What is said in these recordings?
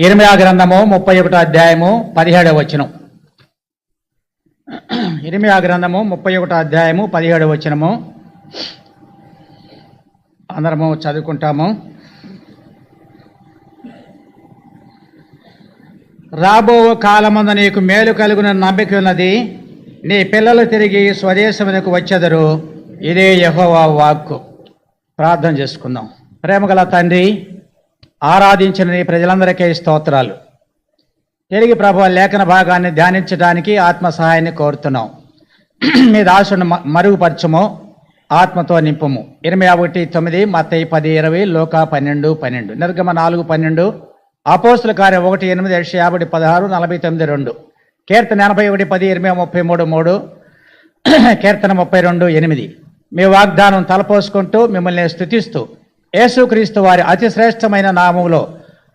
ఇర్మీయా గ్రంథము 31వ అధ్యాయము 17వ వచనం. ఇర్మీయా గ్రంథము 31వ అధ్యాయము 17వ వచనము అందరము చదువుకుంటాము. రాబో కాలమందు నీకు మేలు కలుగున నమ్మిక ఉన్నది, నీ పిల్లలు తిరిగి స్వదేశమునకు వచ్చెదరు, ఇదే యెహోవా వాక్కు. ప్రార్థన చేసుకుందాం. ప్రేమగల తండ్రి, ఆరాధించిన నీ ప్రజలందరికీ స్తోత్రాలు. తిరిగి ప్రభువా లేఖన భాగాన్ని ధ్యానించడానికి ఆత్మ సహాయాన్ని కోరుతున్నాం. మీ దాసుని మరుగుపరచము, ఆత్మతో నింపము. 21:9, మత్తయి 10:20, లూకా 12:12, నిర్గమ 4:12, అపోస్తుల కార్యం 1:8, యెషయా 50:16, 49:2, కీర్తన 81:10, ఇర్మీయా 33:3, కీర్తన 32:8. మీ వాగ్దానం తలపోసుకుంటూ మిమ్మల్ని స్తుతిస్తూ యేసుక్రీస్తు వారి అతి శ్రేష్టమైన నామములో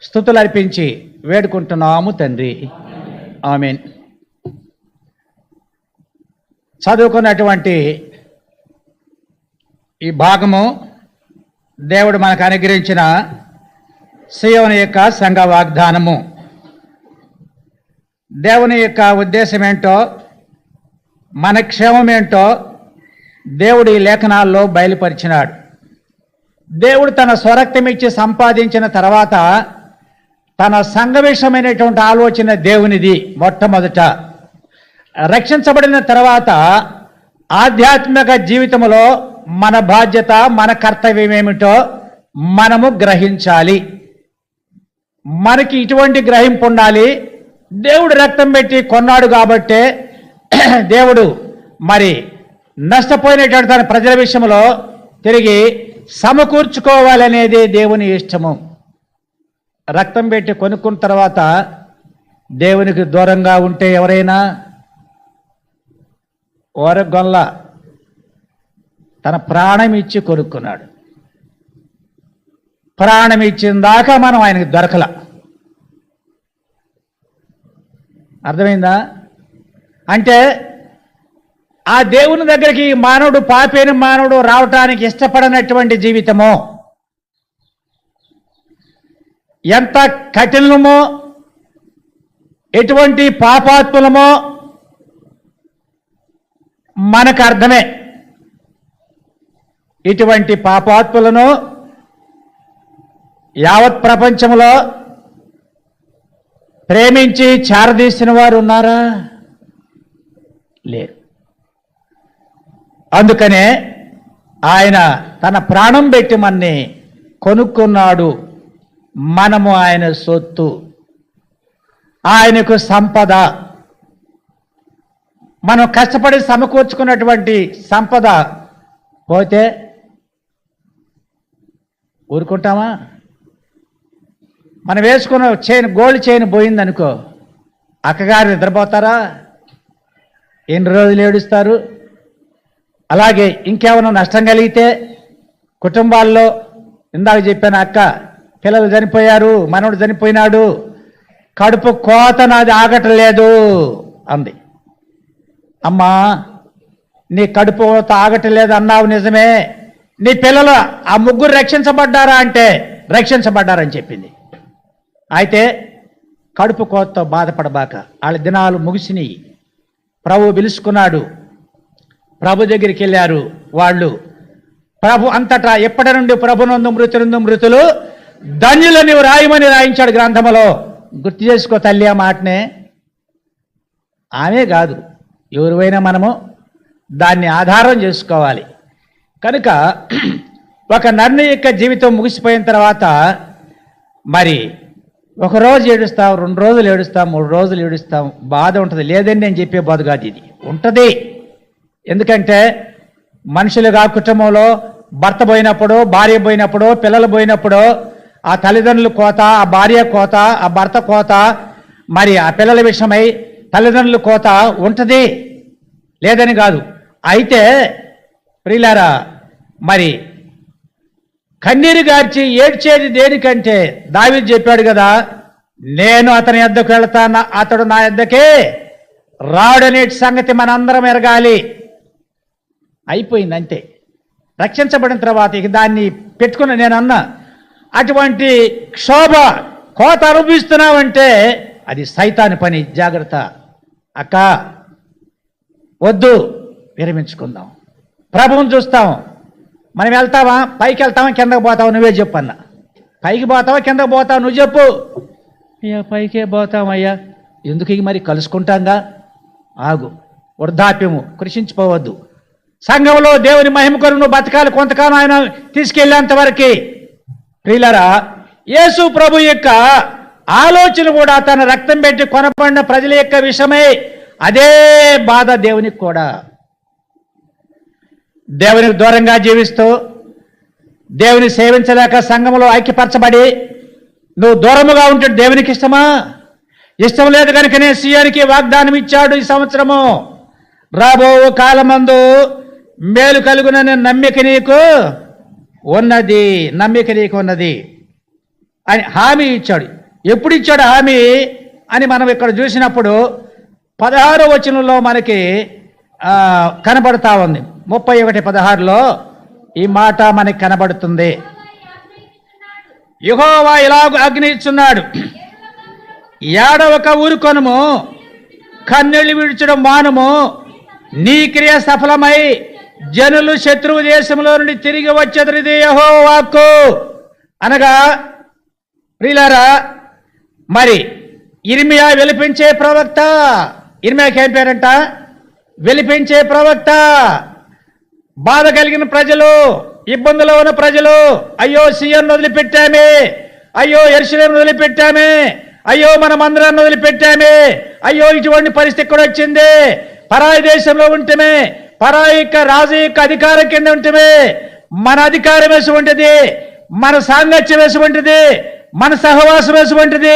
స్తుతులు అర్పించి వేడుకుంటున్నాము తండ్రి, ఆమేన్. చదువుకున్నటువంటి ఈ భాగము దేవుడు మనకు అనుగ్రహించిన సీయోను యొక్క సంఘ వాగ్దానము. దేవుని యొక్క ఉద్దేశం ఏంటో, మన క్షేమం ఏంటో దేవుడు ఈ లేఖనాల్లో బయలుపరిచినాడు. దేవుడు తన స్వరక్తం ఇచ్చి సంపాదించిన తర్వాత తన సంఘ విషయమైనటువంటి ఆలోచన దేవునిది. మొట్టమొదట రక్షించబడిన తర్వాత ఆధ్యాత్మిక జీవితంలో మన బాధ్యత, మన కర్తవ్యం ఏమిటో మనము గ్రహించాలి. మనకి ఇటువంటి గ్రహింపు ఉండాలి. దేవుడు రక్తం పెట్టి కొన్నాడు కాబట్టే దేవుడు మరి నష్టపోయినటువంటి తన ప్రజల విషయంలో తిరిగి సమకూర్చుకోవాలనేది దేవుని ఇష్టము. రక్తం పెట్టి కొనుక్కున్న తర్వాత దేవునికి దూరంగా ఉంటే ఎవరైనా ఓరగొల్ల తన ప్రాణం ఇచ్చి కొనుక్కున్నాడు. ప్రాణం ఇచ్చిన దాకా మనం ఆయనకి దొరకల. అర్థమైందా? అంటే ఆ దేవుని దగ్గరికి మానవుడు, పాపైన మానవుడు రావటానికి ఇష్టపడనటువంటి జీవితమో, ఎంత కఠినమో, ఎటువంటి పాపాత్ములమో మనకు అర్థమే. ఇటువంటి పాపాత్ములను యావత్ ప్రపంచంలో ప్రేమించి చారదీసిన వారు ఉన్నారా? లేరు. అందుకనే ఆయన తన ప్రాణం పెట్టి మన్ని కొనుక్కున్నాడు. మనము ఆయన సొత్తు, ఆయనకు సంపద. మనం కష్టపడి సమకూర్చుకున్నటువంటి సంపద పోతే ఊరుకుంటామా? మనం వేసుకున్న చైన్, గోల్డ్ చైన్ పోయిందనుకో, అక్కగారు నిద్రపోతారా? ఎన్ని రోజులు ఏడుస్తారు? అలాగే ఇంకేమైనా నష్టం కలిగితే కుటుంబాల్లో, ఇందాక చెప్పాను, అక్క పిల్లలు చనిపోయారు, మనవడు చనిపోయినాడు, కడుపు కోత నాది ఆగటలేదు అంది. అమ్మా, నీ కడుపు కోత ఆగటలేదు అన్నావు నిజమే. నీ పిల్లలు ఆ ముగ్గురు రక్షించబడ్డారా అంటే రక్షించబడ్డారని చెప్పింది. అయితే కడుపు కోతతో బాధపడబాక, వాళ్ళ దినాలు ముగిసినాయి. ప్రభు పిలుచుకున్నాడు, ప్రభు దగ్గరికి వెళ్ళారు వాళ్ళు. ప్రభు అంతటా ఎప్పటి నుండి ప్రభునందు మృతులందు మృతులు ధన్యులని రాయమని రాయించాడు గ్రంథములో. గుర్తు చేసుకో తల్లి ఆ మాటనే. ఆమె కాదు, ఎవరివైనా మనము దాన్ని ఆధారం చేసుకోవాలి. కనుక ఒక నరుని యొక్క జీవితం ముగిసిపోయిన తర్వాత మరి ఒకరోజు ఏడుస్తాం, 2 రోజులు ఏడుస్తాం, 3 రోజులు ఏడుస్తాం, బాధ ఉంటుంది. లేదని నేను చెప్పే బాధ కాదు, ఇది ఉంటుంది. ఎందుకంటే మనుషులుగా కుటుంబంలో భర్త పోయినప్పుడు, భార్య పోయినప్పుడు, పిల్లలు పోయినప్పుడు, ఆ తల్లిదండ్రుల కోత, ఆ భార్య కోత, ఆ భర్త కోత, మరి ఆ పిల్లల విషయమై తల్లిదండ్రుల కోత ఉంటుంది, లేదని కాదు. అయితే ప్రియులారా, మరి కన్నీరు గార్చి ఏడ్చేది దేనికంటే దావీదు చెప్పాడు కదా, నేను అతని యొద్దకు వెళతాను, అతడు నా యొద్దకే రాడనే సంగతి మనందరం ఎరగాలి. అయిపోయింది అంతే. రక్షించబడిన తర్వాత ఇక దాన్ని పెట్టుకున్న నేను అన్నా, అటువంటి క్షోభ కోత అనుభవిస్తున్నావంటే అది సైతాని పని. జాగ్రత్త అక్క, వద్దు, విరమించుకుందాం. ప్రభువుని చూస్తాం. మనం వెళ్తావా, పైకి వెళ్తావా, కిందకు పోతావా, నువ్వే చెప్పు అన్న. పైకి పోతావా, కిందకు పోతావా, నువ్వు చెప్పు. అయ్యా పైకే పోతామయ్యా. ఎందుకు ఇక మరి కలుసుకుంటాంగా. ఆగు, వృద్ధాప్యము, కృషించిపోవద్దు. సంఘంలో దేవుని మహిమ కొరకు నువ్వు బతకాలి కొంతకాలం, ఆయన తీసుకెళ్ళేంత వరకు. ప్రియులారా, యేసు ప్రభు యొక్క ఆలోచన కూడా తన రక్తం పెట్టి కొనబడిన ప్రజల యొక్క విషయమై అదే బాధ దేవునికి కూడా. దేవునికి దూరంగా జీవిస్తూ దేవుని సేవించలేక సంఘంలో ఐక్యపరచబడి నువ్వు దూరముగా ఉంటే దేవునికి ఇష్టమా? ఇష్టం లేదు కనుకనే సీయోనికి వాగ్దానం ఇచ్చాడు. ఈ సంవత్సరము రాబో కాలమందు మేలు కలుగుననే నమ్మిక నీకు ఉన్నది, నమ్మిక నీకు ఉన్నది అని హామీ ఇచ్చాడు. ఎప్పుడు ఇచ్చాడు హామీ అని మనం ఇక్కడ చూసినప్పుడు 16వ వచనంలో మనకి కనబడతా ఉంది. 31:16లో ఈ మాట మనకి కనబడుతుంది. యెహోవా ఇలాగ ఆజ్ఞ ఇచ్చున్నాడు, ఏడవక ఊరుకొనుము, కన్నీళ్లు విడిచడం మానుము. నీ క్రియ సఫలమై జనులు శత్రువు దేశంలో నుండి తిరిగి వచ్చేది యెహోవాకు. అనగా ప్రియులారా, మరి ఇర్మియా వెలిపించే ప్రవక్త. ఇర్మియాకి ఏం పేరంట? వెలిపించే ప్రవక్త. బాధ కలిగిన ప్రజలు, ఇబ్బందులో ఉన్న ప్రజలు, అయ్యో సీయోను వదిలిపెట్టామే, అయ్యో యెరూషలేమును వదిలిపెట్టామే, అయ్యో మన మందిరాన్ని వదిలిపెట్టామే, అయ్యో ఇటువంటి పరిస్థితి కూడా వచ్చింది, పరాయి దేశంలో ఉంటమే, పరాయి యొక్క రాజు యొక్క అధికారం కింద ఉంటమే, మన అధికారం వేసుకుంటుంది, మన సాంగత్యం వేసుకుంటుంది, మన సహవాసం వేసుకుంటుంది,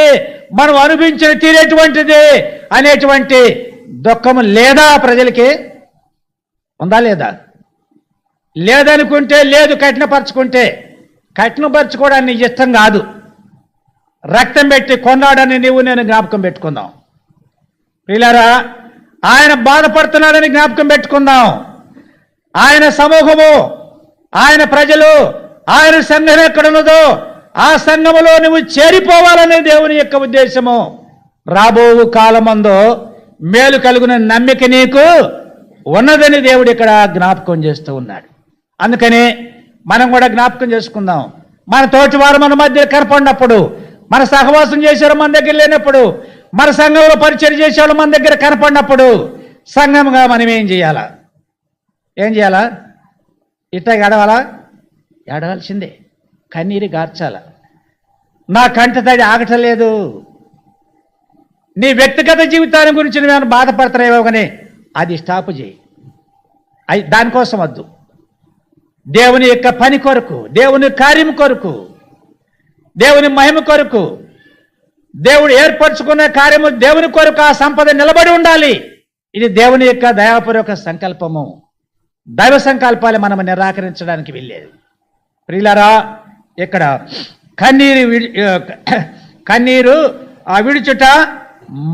మనం అనుభవించిన తీరేటువంటిది అనేటువంటి దుఃఖము లేదా ప్రజలకి? ఉందా లేదా? లేదనుకుంటే లేదు, కఠినపరచుకుంటే. కఠినపరచుకోవడానికి ఇష్టం కాదు, రక్తం పెట్టి కొన్నాడని నీవు నేను జ్ఞాపకం పెట్టుకుందాం. ప్రియులారా, ఆయన బాధపడుతున్నాడని జ్ఞాపకం పెట్టుకుందాం. ఆయన సమూహము, ఆయన ప్రజలు, ఆయన సంఘం ఎక్కడున్నదో ఆ సంఘములో నువ్వు చేరిపోవాలనే దేవుని యొక్క ఉద్దేశము. రాబో కాలమందు మేలు కలుగున నమ్మిక నీకు ఉన్నదని దేవుడు ఇక్కడ జ్ఞాపకం చేస్తూ ఉన్నాడు. అందుకని మనం కూడా జ్ఞాపకం చేసుకుందాం. మన తోటి వారు మన మధ్య కనపడినప్పుడు, మన సహవాసం చేసేవారు మన దగ్గర లేనప్పుడు, మన సంఘంలో పరిచయం చేసేవాళ్ళు మన దగ్గర కనపడినప్పుడు సంఘంగా మనం ఏం చేయాలా? ఇట్లా ఏడవాలా? ఏడవలసిందే, కన్నీరు గార్చాల. నా కంట తడి ఆగటం లేదు. నీ వ్యక్తిగత జీవితాన్ని గురించి నేను బాధపడతానేమో కానీ అది స్టాప్ చేయి. దానికోసం వద్దు. దేవుని యొక్క పని కొరకు, దేవుని కార్యం కొరకు, దేవుని మహిమ కొరకు, దేవుడు ఏర్పరచుకున్న కార్యము దేవుని కొరకు ఆ సంపద నిలబడి ఉండాలి. ఇది దేవుని యొక్క దయాపూర్వక సంకల్పము. దైవ సంకల్పాలు మనం నిరాకరించడానికి వెళ్ళేది. ప్రియులారా, ఇక్కడ కన్నీరు ఆ విడుచుట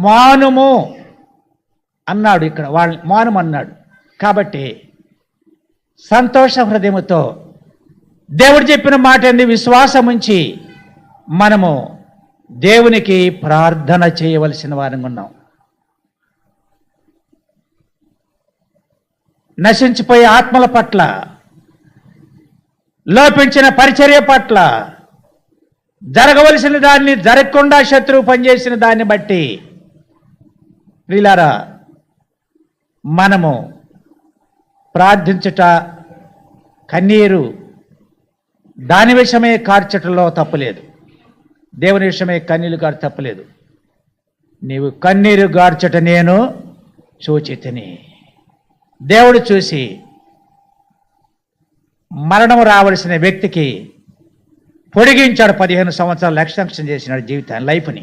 మానుము అన్నాడు. ఇక్కడ వాళ్ళని మానుము అన్నాడు. కాబట్టి సంతోష హృదయముతో దేవుడు చెప్పిన మాట ఏంది? విశ్వాసం ఉంచి మనము దేవునికి ప్రార్థన చేయవలసిన వారంగా ఉన్నాం. నశించిపోయే ఆత్మల పట్ల, లోపించిన పరిచర్య పట్ల, జరగవలసిన దాన్ని జరగకుండా శత్రువు పనిచేసిన దాన్ని బట్టి ప్రియులారా మనము ప్రార్థించుట, కన్నీరు దాని విషయమే కార్చటంలో తప్పులేదు. దేవుని విషయమే కన్నీరు గారు తప్పలేదు. నీవు కన్నీరు గార్చట నేను చూచితిని. దేవుడు చూసి మరణం రావలసిన వ్యక్తికి పొడిగించాడు. 15 సంవత్సరాలు ఎక్స్టెన్షన్ చేసినాడు జీవితాన్ని, లైఫ్ని.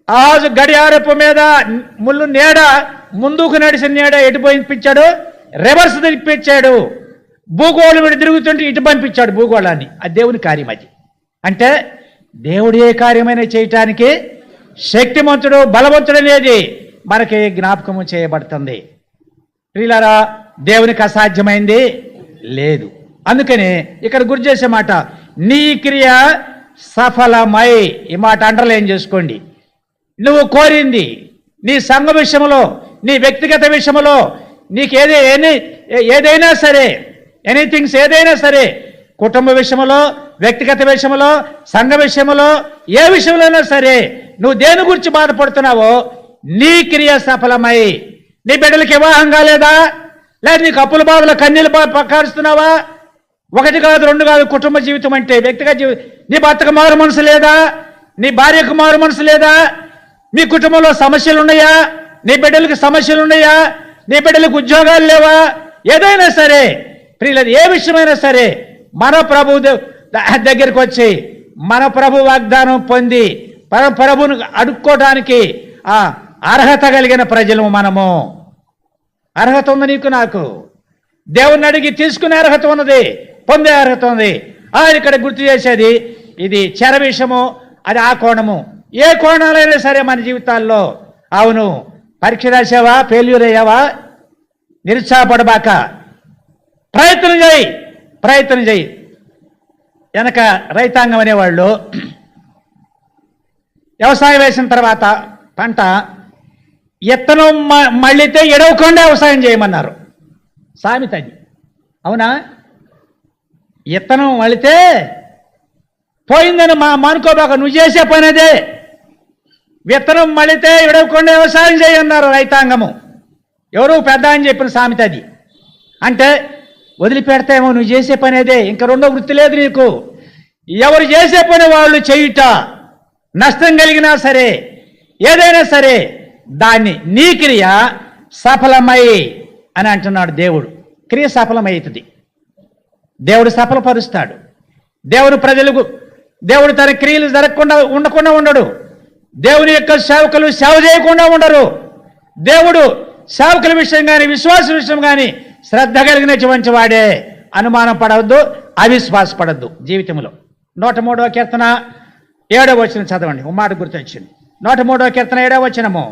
ఆజు గడియారపు మీద ముళ్ళు నీడ, ముందుకు నడిచిన నీడ ఎటు పంపించాడు? రివర్స్ తిప్పించాడు. భూగోళం ఇటు తిరుగుతుంటే ఇటు పంపించాడు భూగోళాన్ని. అది దేవుని కార్యం. అది అంటే దేవుడు ఏ కార్యమైనా చేయటానికి శక్తిమంతుడు, బలవంతుడు అనేది మనకి జ్ఞాపకము చేయబడుతుంది. ప్రియులారా, దేవునికి అసాధ్యమైంది లేదు. అందుకని ఇక్కడ గుర్తు చేసే మాట, నీ క్రియ సఫలమై. ఈ మాట అండర్లైన్ చేసుకోండి. నువ్వు కోరింది నీ సంఘ విషయంలో, నీ వ్యక్తిగత విషయంలో, నీకు ఏదైనా సరే, ఎనీథింగ్స్ ఏదైనా సరే, కుటుంబ విషయంలో, వ్యక్తిగత విషయంలో, సంఘ విషయంలో, ఏ విషయంలోనైనా సరే నువ్వు దేని గురించి బాధపడుతున్నావో నీ క్రియ సఫలమై. నీ బిడ్డలకి వివాహం కాలేదా? లేదా నీకు అప్పుల బాధలో కన్నీళ్ళు కారుస్తున్నావా? 1 కాదు 2 కాదు. కుటుంబ జీవితం అంటే వ్యక్తిగత జీవితం. నీ భర్తకు మారు మనసు లేదా? నీ భార్యకు మారు మనసు లేదా? మీ కుటుంబంలో సమస్యలు ఉన్నాయా? నీ బిడ్డలకు సమస్యలు ఉన్నాయా? నీ బిడ్డలకు ఉద్యోగాలు లేవా? ఏదైనా సరే ప్రియులది, ఏ విషయమైనా సరే మన ప్రభు దగ్గరికి వచ్చి మన ప్రభు వాగ్దానం పొంది ప్రభువును అడుక్కోవడానికి అర్హత కలిగిన ప్రజలు మనము. అర్హత ఉంది నీకు, నాకు. దేవుణ్ణి అడిగి తీసుకునే అర్హత ఉన్నది, పొందే అర్హత ఉంది. ఆయన ఇక్కడ గుర్తు చేసేది ఇది చెర విషయము, అది ఆ కోణము. ఏ కోణాలైనా సరే మన జీవితాల్లో. అవును, పరీక్ష రాసావా? ఫెయిల్యూర్ అయ్యావా? నిరుత్సాహపడబాక, ప్రయత్నం చేయి. వెనక రైతాంగం అనేవాళ్ళు వ్యవసాయం వేసిన తర్వాత పంట ఇత్తనం మళ్ళీతే ఎడవకుండా వ్యవసాయం చేయమన్నారు. సామెత అది, అవునా? ఇత్తనం మళ్ళితే పోయిందని మానుకోబాక, నువ్వు చేసే పని అదే. విత్తనం మళ్ళితే ఎడవకుండా వ్యవసాయం చేయన్నారు రైతాంగము. ఎవరు పెద్ద అని చెప్పిన సామెత అది. అంటే వదిలిపెడతామో, నువ్వు చేసే పని అదే, ఇంకా రెండో వృత్తి లేదు నీకు. ఎవరు చేసే పని వాళ్ళు చేయుట, నష్టం కలిగినా సరే, ఏదైనా సరే దాన్ని నీ క్రియ సఫలమై అని అంటున్నాడు దేవుడు. క్రియ సఫలమవుతుంది, దేవుడు సఫలపరుస్తాడు. దేవుడు తన క్రియలు ఉండకుండా ఉండడు. దేవుని యొక్క సేవకులు సేవ చేయకుండా ఉండరు. దేవుడు సేవకుల విషయం కానీ, విశ్వాస విషయం కానీ శ్రద్ధ కలిగినటువంటి వాడే. అనుమానం పడవద్దు, అవిశ్వాసపడద్దు జీవితంలో. 103వ కీర్తన 7వ వచనం చదవండి. ఒక మాట గుర్తొచ్చింది. 103వ కీర్తన 7వ వచనము.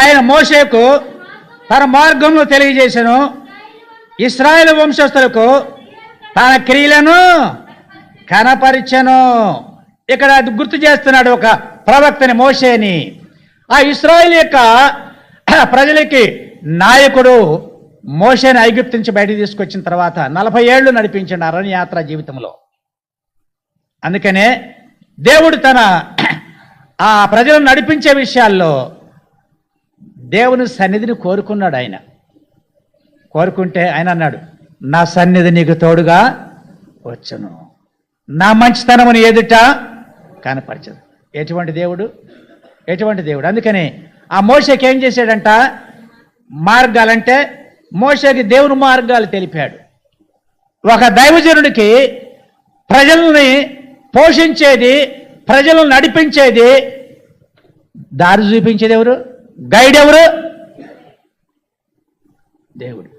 ఆయన మోషేకు తన మార్గంలో తెలియజేశాను, ఇశ్రాయేలు వంశస్థులకు తన క్రియలను కనపరిచెను. ఇక్కడ గుర్తు చేస్తున్నాడు ఒక ప్రవక్తని, మోషేని. ఆ ఇశ్రాయేలు యొక్క ప్రజలకి నాయకుడు మోషేని ఐగుప్తు నుంచి బయటకు తీసుకొచ్చిన తర్వాత 40 ఏళ్ళు నడిపించాడు అరణ్యయాత్ర జీవితంలో. అందుకనే దేవుడు తన ఆ ప్రజలను నడిపించే విషయాల్లో దేవుని సన్నిధిని కోరుకున్నాడు. ఆయన కోరుకుంటే ఆయన అన్నాడు, నా సన్నిధి నీకు తోడుగా వచ్చును, నా మంచితనమును ఎదుట కనపరచదు. ఎటువంటి దేవుడు! అందుకని ఆ మోషేకి ఏం చేశాడంట? మార్గాలంటే మోషేకి దేవుని మార్గాలు తెలిపాడు. ఒక దైవజనుడికి ప్రజల్ని పోషించేది, ప్రజలను నడిపించేది, దారి చూపించేది ఎవరు? గైడ్ ఎవరు? దేవుడు,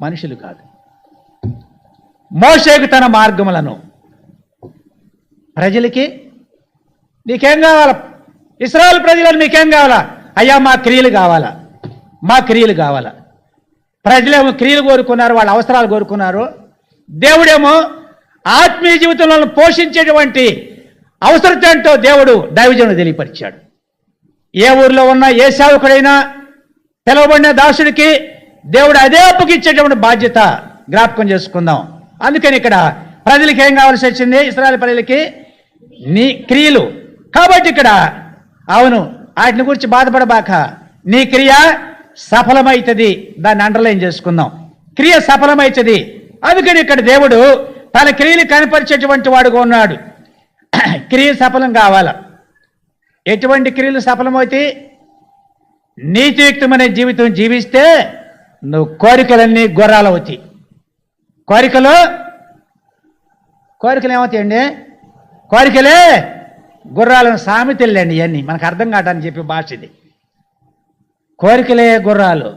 మనుషులు కాదు. మోషేకు తన మార్గములను, ప్రజలకి నీకేం కావాలా? ఇశ్రాయేలు ప్రజలను మీకేం కావాలా? అయ్యా మా క్రియలు కావాలా. ప్రజలేమో క్రియలు కోరుకున్నారు, వాళ్ళ అవసరాలు కోరుకున్నారు. దేవుడేమో ఆత్మీయ జీవితంలో పోషించేటువంటి అవసరత ఏంటో దేవుడు దైవజనుడు తెలియపరిచాడు. ఏ ఊర్లో ఉన్నా ఏ సేవకుడైనా పిలువబడిన దాసుడికి దేవుడు అదే అప్పగిచ్చేటువంటి బాధ్యత జ్ఞాపకం చేసుకుందాం. అందుకని ఇక్కడ ప్రజలకి ఏం కావాల్సి వచ్చింది? ఇశ్రాయేలు ప్రజలకి నీ క్రియలు. కాబట్టి ఇక్కడ అవును, వాటిని గురించి బాధపడబాక, నీ క్రియ సఫలమవుతుంది. దాన్ని అండర్లైన్ చేసుకుందాం. క్రియ సఫలమవుతుంది. అందుకని ఇక్కడ దేవుడు తన క్రియలు కనపరిచేటువంటి వాడుగా ఉన్నాడు. క్రియ సఫలం కావాలా? ఎటువంటి క్రియలు సఫలమవుతాయి? నీతియుక్తమైన జీవితం జీవిస్తే నువ్వు కోరికలన్నీ గుర్రాలు అవుతాయి. కోరికలు ఏమవుతాయండి? కోరికలే గుర్రాలను సామెతలండి. ఇవన్నీ మనకు అర్థం కావడానికి చెప్పి భాష ఇది. కోరికలే గుర్రాలు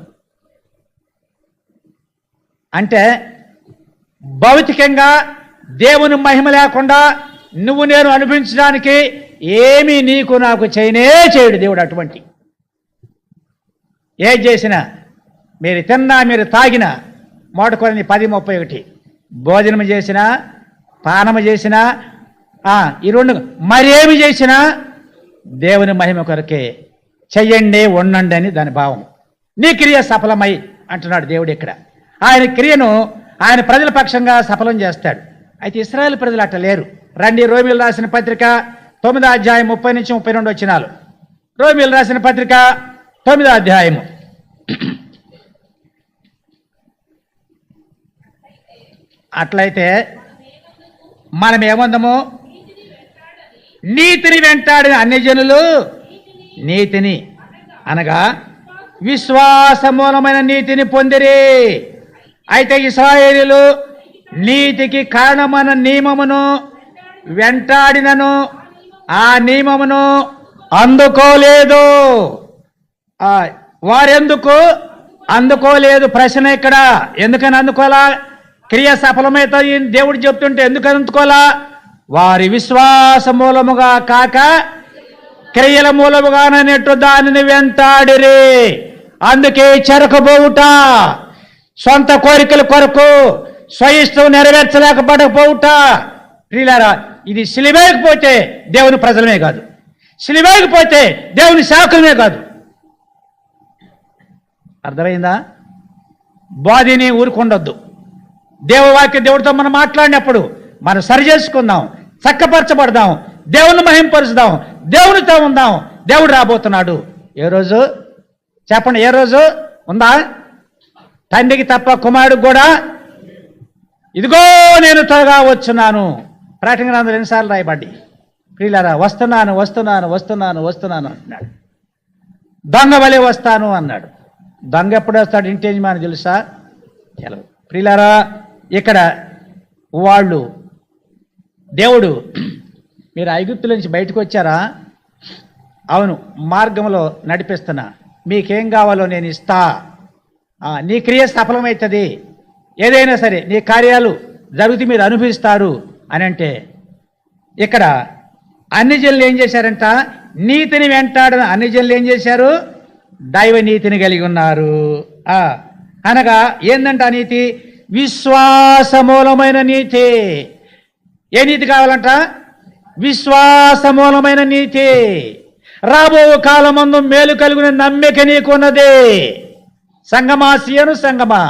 అంటే భౌతికంగా దేవుని మహిమ లేకుండా నువ్వు నేను అనిపించడానికి ఏమీ నీకు నాకు చేయడు దేవుడు. అటువంటి ఏది చేసినా, మీరు తిన్నా మీరు తాగినా, 1 కొరింథీ 10:31, భోజనం చేసినా పానము చేసినా ఈ రెండు మరేమి చేసినా దేవుని మహిమ కొరకే చెయ్యండి, ఉండండి అని దాని భావం. నీ క్రియ సఫలమై అంటున్నాడు దేవుడు ఇక్కడ. ఆయన క్రియను ఆయన ప్రజల పక్షంగా సఫలం చేస్తాడు. అయితే ఇశ్రాయేలు ప్రజలు అట్ట లేరు. రండి, రోమీయులు రాసిన పత్రిక 9వ అధ్యాయం 30 నుంచి 32 వచనాలు. రోమీయులు రాసిన పత్రిక 9వ అధ్యాయము. అట్లయితే మనం ఏమందము? నీతిని వెంటాడిన అన్ని జనులు నీతిని అనగా విశ్వాస మూలమైన నీతిని పొందిరి. అయితే ఇశ్రాయేలీయులు నీతికి కారణమైన నియమమును వెంటాడినను ఆ నియమమును అందుకోలేదు. వారెందుకు అందుకోలేదు? ప్రశ్న ఇక్కడ. ఎందుకని అందుకోలా? క్రియ సఫలమైతే దేవుడు చెప్తుంటే ఎందుకని అందుకోలా? వారి విశ్వాస మూలముగా కాక క్రియల మూలముగానట్టు దానిని వెంటాడిరి. అందుకే చెరకబోవుట, సొంత కోరికల కొరకు స్వయిష్టం నెరవేర్చలేకపోవట. ప్రియులారా, ఇది సిలివేయకపోతే దేవుని ప్రజలమే కాదు, సిలివేయకపోతే దేవుని శాఖమే కాదు. అర్థమైందా? బాధిని ఊరుకుండొద్దు. దేవుడితో మనం మాట్లాడినప్పుడు మనం సరి చేసుకుందాం, చక్కపరచబడదాం, దేవుని మహింపరుచుదాం, దేవునితో ఉందాం. దేవుడు రాబోతున్నాడు. ఏ రోజు చెప్పండి? ఏ రోజు ఉందా? తండ్రికి తప్ప కుమారుడికి కూడా ఇదిగో నేను త్వరగా వచ్చున్నాను. ప్రకటన గ్రంథంలో ఎన్నిసార్లు రాయబడ్డి? ప్రియులారా, వస్తున్నాను వస్తున్నాను వస్తున్నాను వస్తున్నాను అంటున్నాడు. దొంగ వలె వస్తాను అన్నాడు. దొంగ ఎప్పుడు వస్తాడు? ఇంటి యజమాని తెలుసా? తెలవు. ప్రియులారా, ఇక్కడ వాళ్ళు దేవుడు, మీరు ఐగుప్తుల నుంచి బయటకు వచ్చారా? అవును, మార్గంలో నడిపిస్తున్నా, మీకేం కావాలో నేను ఇస్తా, నీ క్రియ సఫలమవుతుంది, ఏదైనా సరే నీ కార్యాలు జరుగుతూ మీరు అనుభవిస్తారు అని అంటే, ఇక్కడ అన్ని జనులు ఏం చేశారంట? నీతిని వెంటాడిన అన్ని జనులు ఏం చేశారు? దైవ నీతిని కలిగి ఉన్నారు. అనగా ఏందంట ఆ నీతి? విశ్వాసమూలమైన నీతి. ఏ నీతి కావాలంట? విశ్వాసమూలమైన నీతి. రాబో కాలమందు మేలు కలిగిన నమ్మిక నీకున్నది. సంగమా, సియోను సంగమా,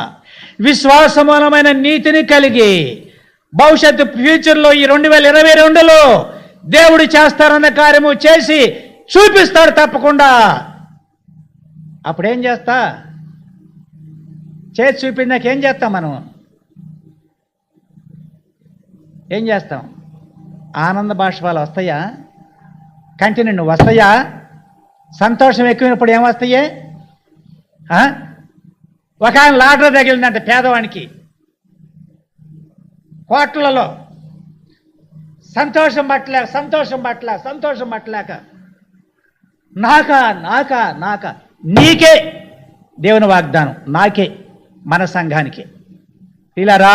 విశ్వాసమూలమైన నీతిని కలిగి భవిష్యత్తు ఫ్యూచర్లో ఈ 2022లో దేవుడు చేస్తారన్న కార్యము చేసి చూపిస్తాడు తప్పకుండా. అప్పుడేం చేస్తా? చేసి చూపించాక ఏం చేస్తాం? మనం ఏం చేస్తాం? ఆనంద బాష్పాలు వస్తాయా? కంటి నిండు వస్తాయా? సంతోషం ఎక్కువైనప్పుడు ఏమొస్తాయి? ఒక ఆయన లాటరీ తగిలిందంటే పేదవానికి కోట్లలో, సంతోషం పట్టలేక నాక నీకే దేవుని వాగ్దానం, నాకే, మన సంఘానికి. ఇలారా,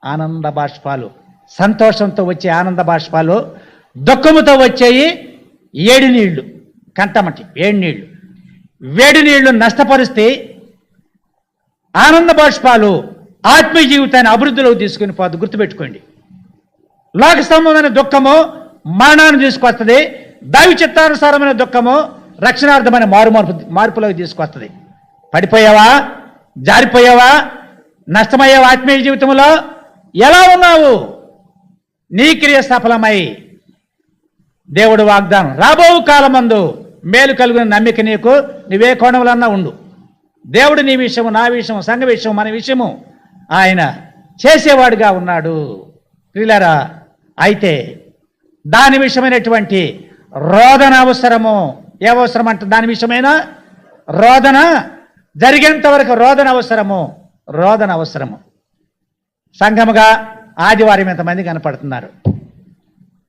ఆనంద బాష్పాలు, సంతోషంతో వచ్చే ఆనంద బాష్పాలు, దుఃఖముతో వచ్చేయి ఏడు నీళ్లు, కంటమటి ఏడు నీళ్లు. వేడి నీళ్లు నష్టపరిస్తే ఆనంద బాష్పాలు ఆత్మీయ జీవితాన్ని అభివృద్ధిలోకి తీసుకుని పోదు. గుర్తుపెట్టుకోండి. లోక సంబంధమైన దుఃఖము మరణాన్ని తీసుకొస్తుంది, దైవ చిత్తానుసారమైన దుఃఖము రక్షణార్థమైన మార్పులోకి తీసుకొస్తుంది. పడిపోయావా? జారిపోయావా? నష్టమయ్యావా? ఆత్మీయ జీవితంలో ఎలా ఉన్నావు? నీ క్రియ సఫలమై దేవుడు వాగ్దానం, రాబో కాలమందు మేలు కలిగిన నమ్మిక నీకు, నువ్వే కోణములన్నా ఉండు. దేవుడు నీ విషయము, నా విషయము, సంఘ విషయము, మన విషయము ఆయన చేసేవాడుగా ఉన్నాడు. ప్రియులారా, అయితే దాని విషయమైనటువంటి రోదన అవసరము. ఏ అవసరం అంటే దాని విషయమైన రోదన జరిగేంత వరకు రోదన అవసరము. సంఘముగా ఆదివారం ఎంతమంది కనపడుతున్నారు?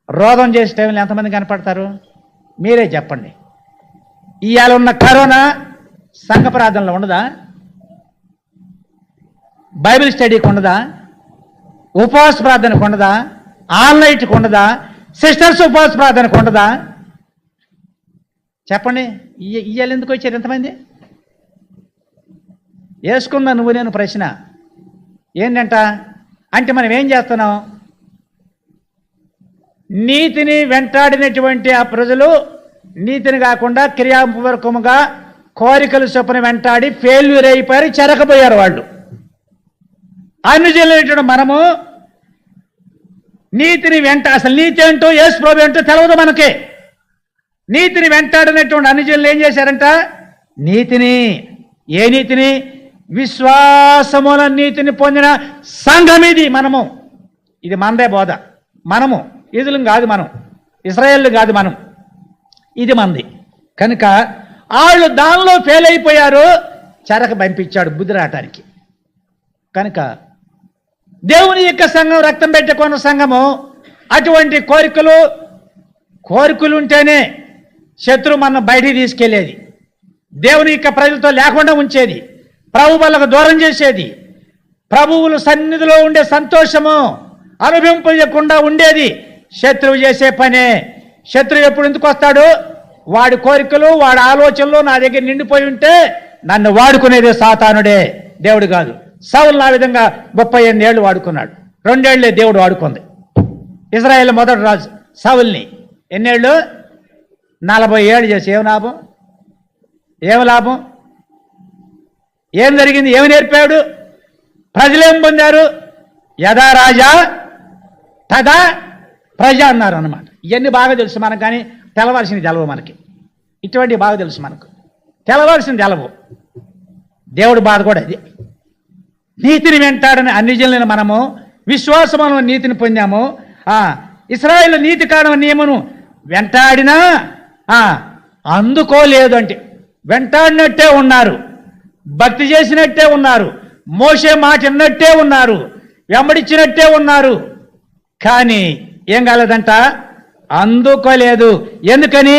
రోదన చేసే టైంలో ఎంతమంది కనపడతారు? మీరే చెప్పండి. ఇవాళ ఉన్న కరోనా సంఘ ప్రార్థనలో ఉండదా? బైబిల్ స్టడీకి ఉండదా? ఉపవాస ప్రార్థనకు ఉండదా? ఆన్లైన్కి ఉండదా? సిస్టర్స్ ఉపవాస ప్రార్థనకు ఉండదా? చెప్పండి. ఇవాళ ఎందుకు వచ్చారు ఎంతమంది? వేసుకుందా నువ్వు నేను ప్రశ్న ఏంటంట? అంటే మనం ఏం చేస్తున్నాం? నీతిని వెంటాడినటువంటి ఆ ప్రజలు నీతిని కాకుండా క్రియాపూర్వకముగా కోరికలు చొప్పున వెంటాడి ఫెయిల్యూర్ అయిపోయారు, చెరకపోయారు వాళ్ళు. అన్యజనులైనటువంటి మనము నీతిని అసలు నీతి ఏంటో యేసు ప్రభువు ఏంటో తెలవదు మనకి. నీతిని వెంటాడినటువంటి అన్యజనులు ఏం చేశారంట? ఏ నీతిని? విశ్వాసముల నీతిని పొందిన సంఘం ఇది. ఇది మనదే బోధ. మనము యూదులం కాదు, మనం ఇశ్రాయేలు కాదు, మనం ఇది మంది. కనుక వాళ్ళు దానిలో ఫెయిల్ అయిపోయారు, చెరకు పంపించాడు బుద్ధి రావటానికి. కనుక దేవుని యొక్క సంఘం, రక్తం పెట్టుకున్న సంఘము అటువంటి కోరికలు ఉంటేనే శత్రువు మన బయటికి తీసుకెళ్లేది, దేవుని యొక్క ప్రజలతో లేకుండా ఉంచేది, ప్రభు వాళ్ళకు దూరం చేసేది, ప్రభువుల సన్నిధిలో ఉండే సంతోషము అనుభవింపకుండా ఉండేది శత్రువు చేసే పనే. శత్రువు ఎప్పుడు ఎందుకు వస్తాడు? వాడి కోరికలు, వాడి ఆలోచనలు నా దగ్గర నిండిపోయి ఉంటే నన్ను వాడుకునేది సాతానుడే, దేవుడు కాదు. సౌలు ఆ విధంగా 38 ఏళ్ళు వాడుకున్నాడు. 2 ఏళ్లే దేవుడు వాడుకుంది. ఇశ్రాయేలు మొదటి రాజు సౌల్ని ఎన్నేళ్ళు? 40 ఏళ్ళు చేసి ఏం లాభం? ఏం జరిగింది? ఏమి నేర్పాడు? ప్రజలేం పొందారు? యథా రాజా తదా ప్రజ అన్నారు అన్నమాట. ఇవన్నీ బాగా తెలుసు మనకు, కానీ తెలవాల్సింది తెలవు మనకి. ఇటువంటివి బాగా తెలుసు మనకు, తెలవాల్సింది తెలవు. దేవుడు బాధ కూడా అది. నీతిని వెంటాడని అన్యజనులైన మనము విశ్వాసమును నీతిని పొందాము. ఇశ్రాయేలు నీతి కారణం నియమను వెంటాడినా అందుకోలేదు. అంటే వెంటాడినట్టే ఉన్నారు, భక్తి చేసినట్టే ఉన్నారు, మోసే మాట విన్నట్టే ఉన్నారు, వెంబడించినట్టే ఉన్నారు, కానీ ఏం కాలేదంట? అందుకోలేదు. ఎందుకని?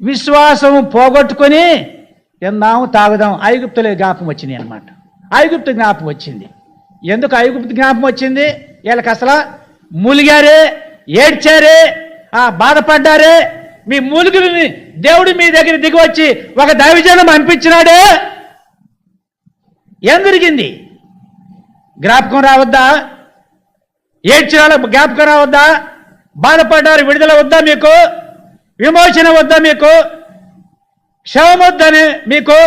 విశ్వాసం పోగొట్టుకొని తిందాము తాగుదాం, ఐగుప్తులే జ్ఞాపకం వచ్చింది అనమాట. ఐగుప్తు జ్ఞాపకం వచ్చింది. ఎందుకు ఐగుప్తు జ్ఞాపకం వచ్చింది? వీళ్ళకి అసలు మూలిగారే, ఏడ్చారే, బాధపడ్డారే. మీ మూలికలని దేవుడు మీ దగ్గర దిగి వచ్చి ఒక దైవజనం పంపించినాడే. ఏం జరిగింది? జ్ఞాపకం రావద్దా? ఏడ్చిన జ్ఞాపకం రావద్దా? బాధపడ్డారు, విడుదల వద్దా మీకు? విమోచన వద్దా మీకు? క్షేమం వద్దని మీకు?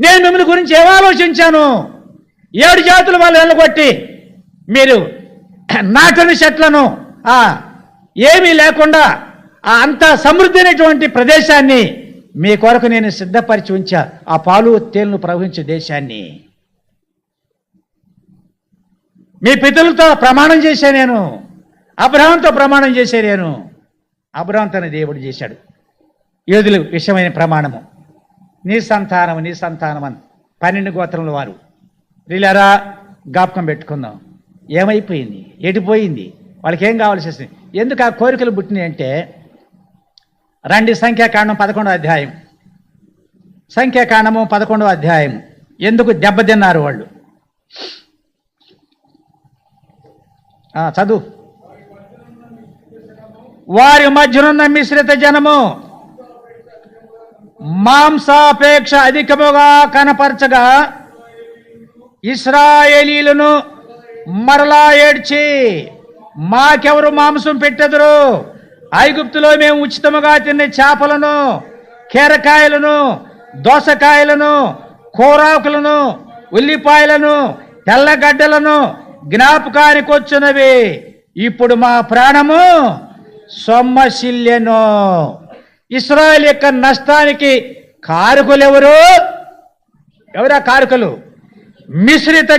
నేను మిమ్మల్ని గురించి ఏం ఆలోచించాను? 7 జాతుల వాళ్ళు వెళ్ళగొట్టి మీరు నాటని చెట్లను ఏమీ లేకుండా అంత సమృద్ధి అయినటువంటి ప్రదేశాన్ని మీ కొరకు నేను సిద్ధపరిచి ఉంచా, ఆ పాలు తేనెలు ప్రవహించే దేశాన్ని. మీ పితరులతో ప్రమాణం చేశా నేను, అబ్రహాంతో ప్రమాణం చేశా నేను. అబ్రహాంతోనే దేవుడు చేశాడు యోధుల విషయమైన ప్రమాణము. నీ సంతానం అని 12 గోత్రముల వారు. వీళ్ళారా జ్ఞాపకం పెట్టుకుందాం. ఏమైపోయింది? ఎటుపోయింది? వాళ్ళకి ఏం కావాల్సి వస్తుంది? ఎందుకు ఆ కోరికలు పుట్టినాయి అంటే, రండి సంఖ్యాకాండం 11వ అధ్యాయం. సంఖ్యాకాండము 11వ అధ్యాయం. ఎందుకు దెబ్బతిన్నారు వాళ్ళు? చదువు. వారి మధ్యనున్న మిశ్రిత జనము మాంసాపేక్ష అధికముగా కనపరచగా ఇశ్రాయేలీలను మరలా ఏడ్చి, మాకెవరు మాంసం పెట్టెదరు? ఐగుప్తులో మేము ఉచితముగా తిన్న చేపలను, కీరకాయలను, దోసకాయలను, కూరాకులను, ఉల్లిపాయలను, తెల్లగడ్డలను జ్ఞాపకానికి వచ్చినవి. ఇప్పుడు మా ప్రాణము సొమ్మసిల్లెను. ఇశ్రాయేలు యొక్క నష్టానికి కారకులు ఎవరా కారకులు? మిశ్రిత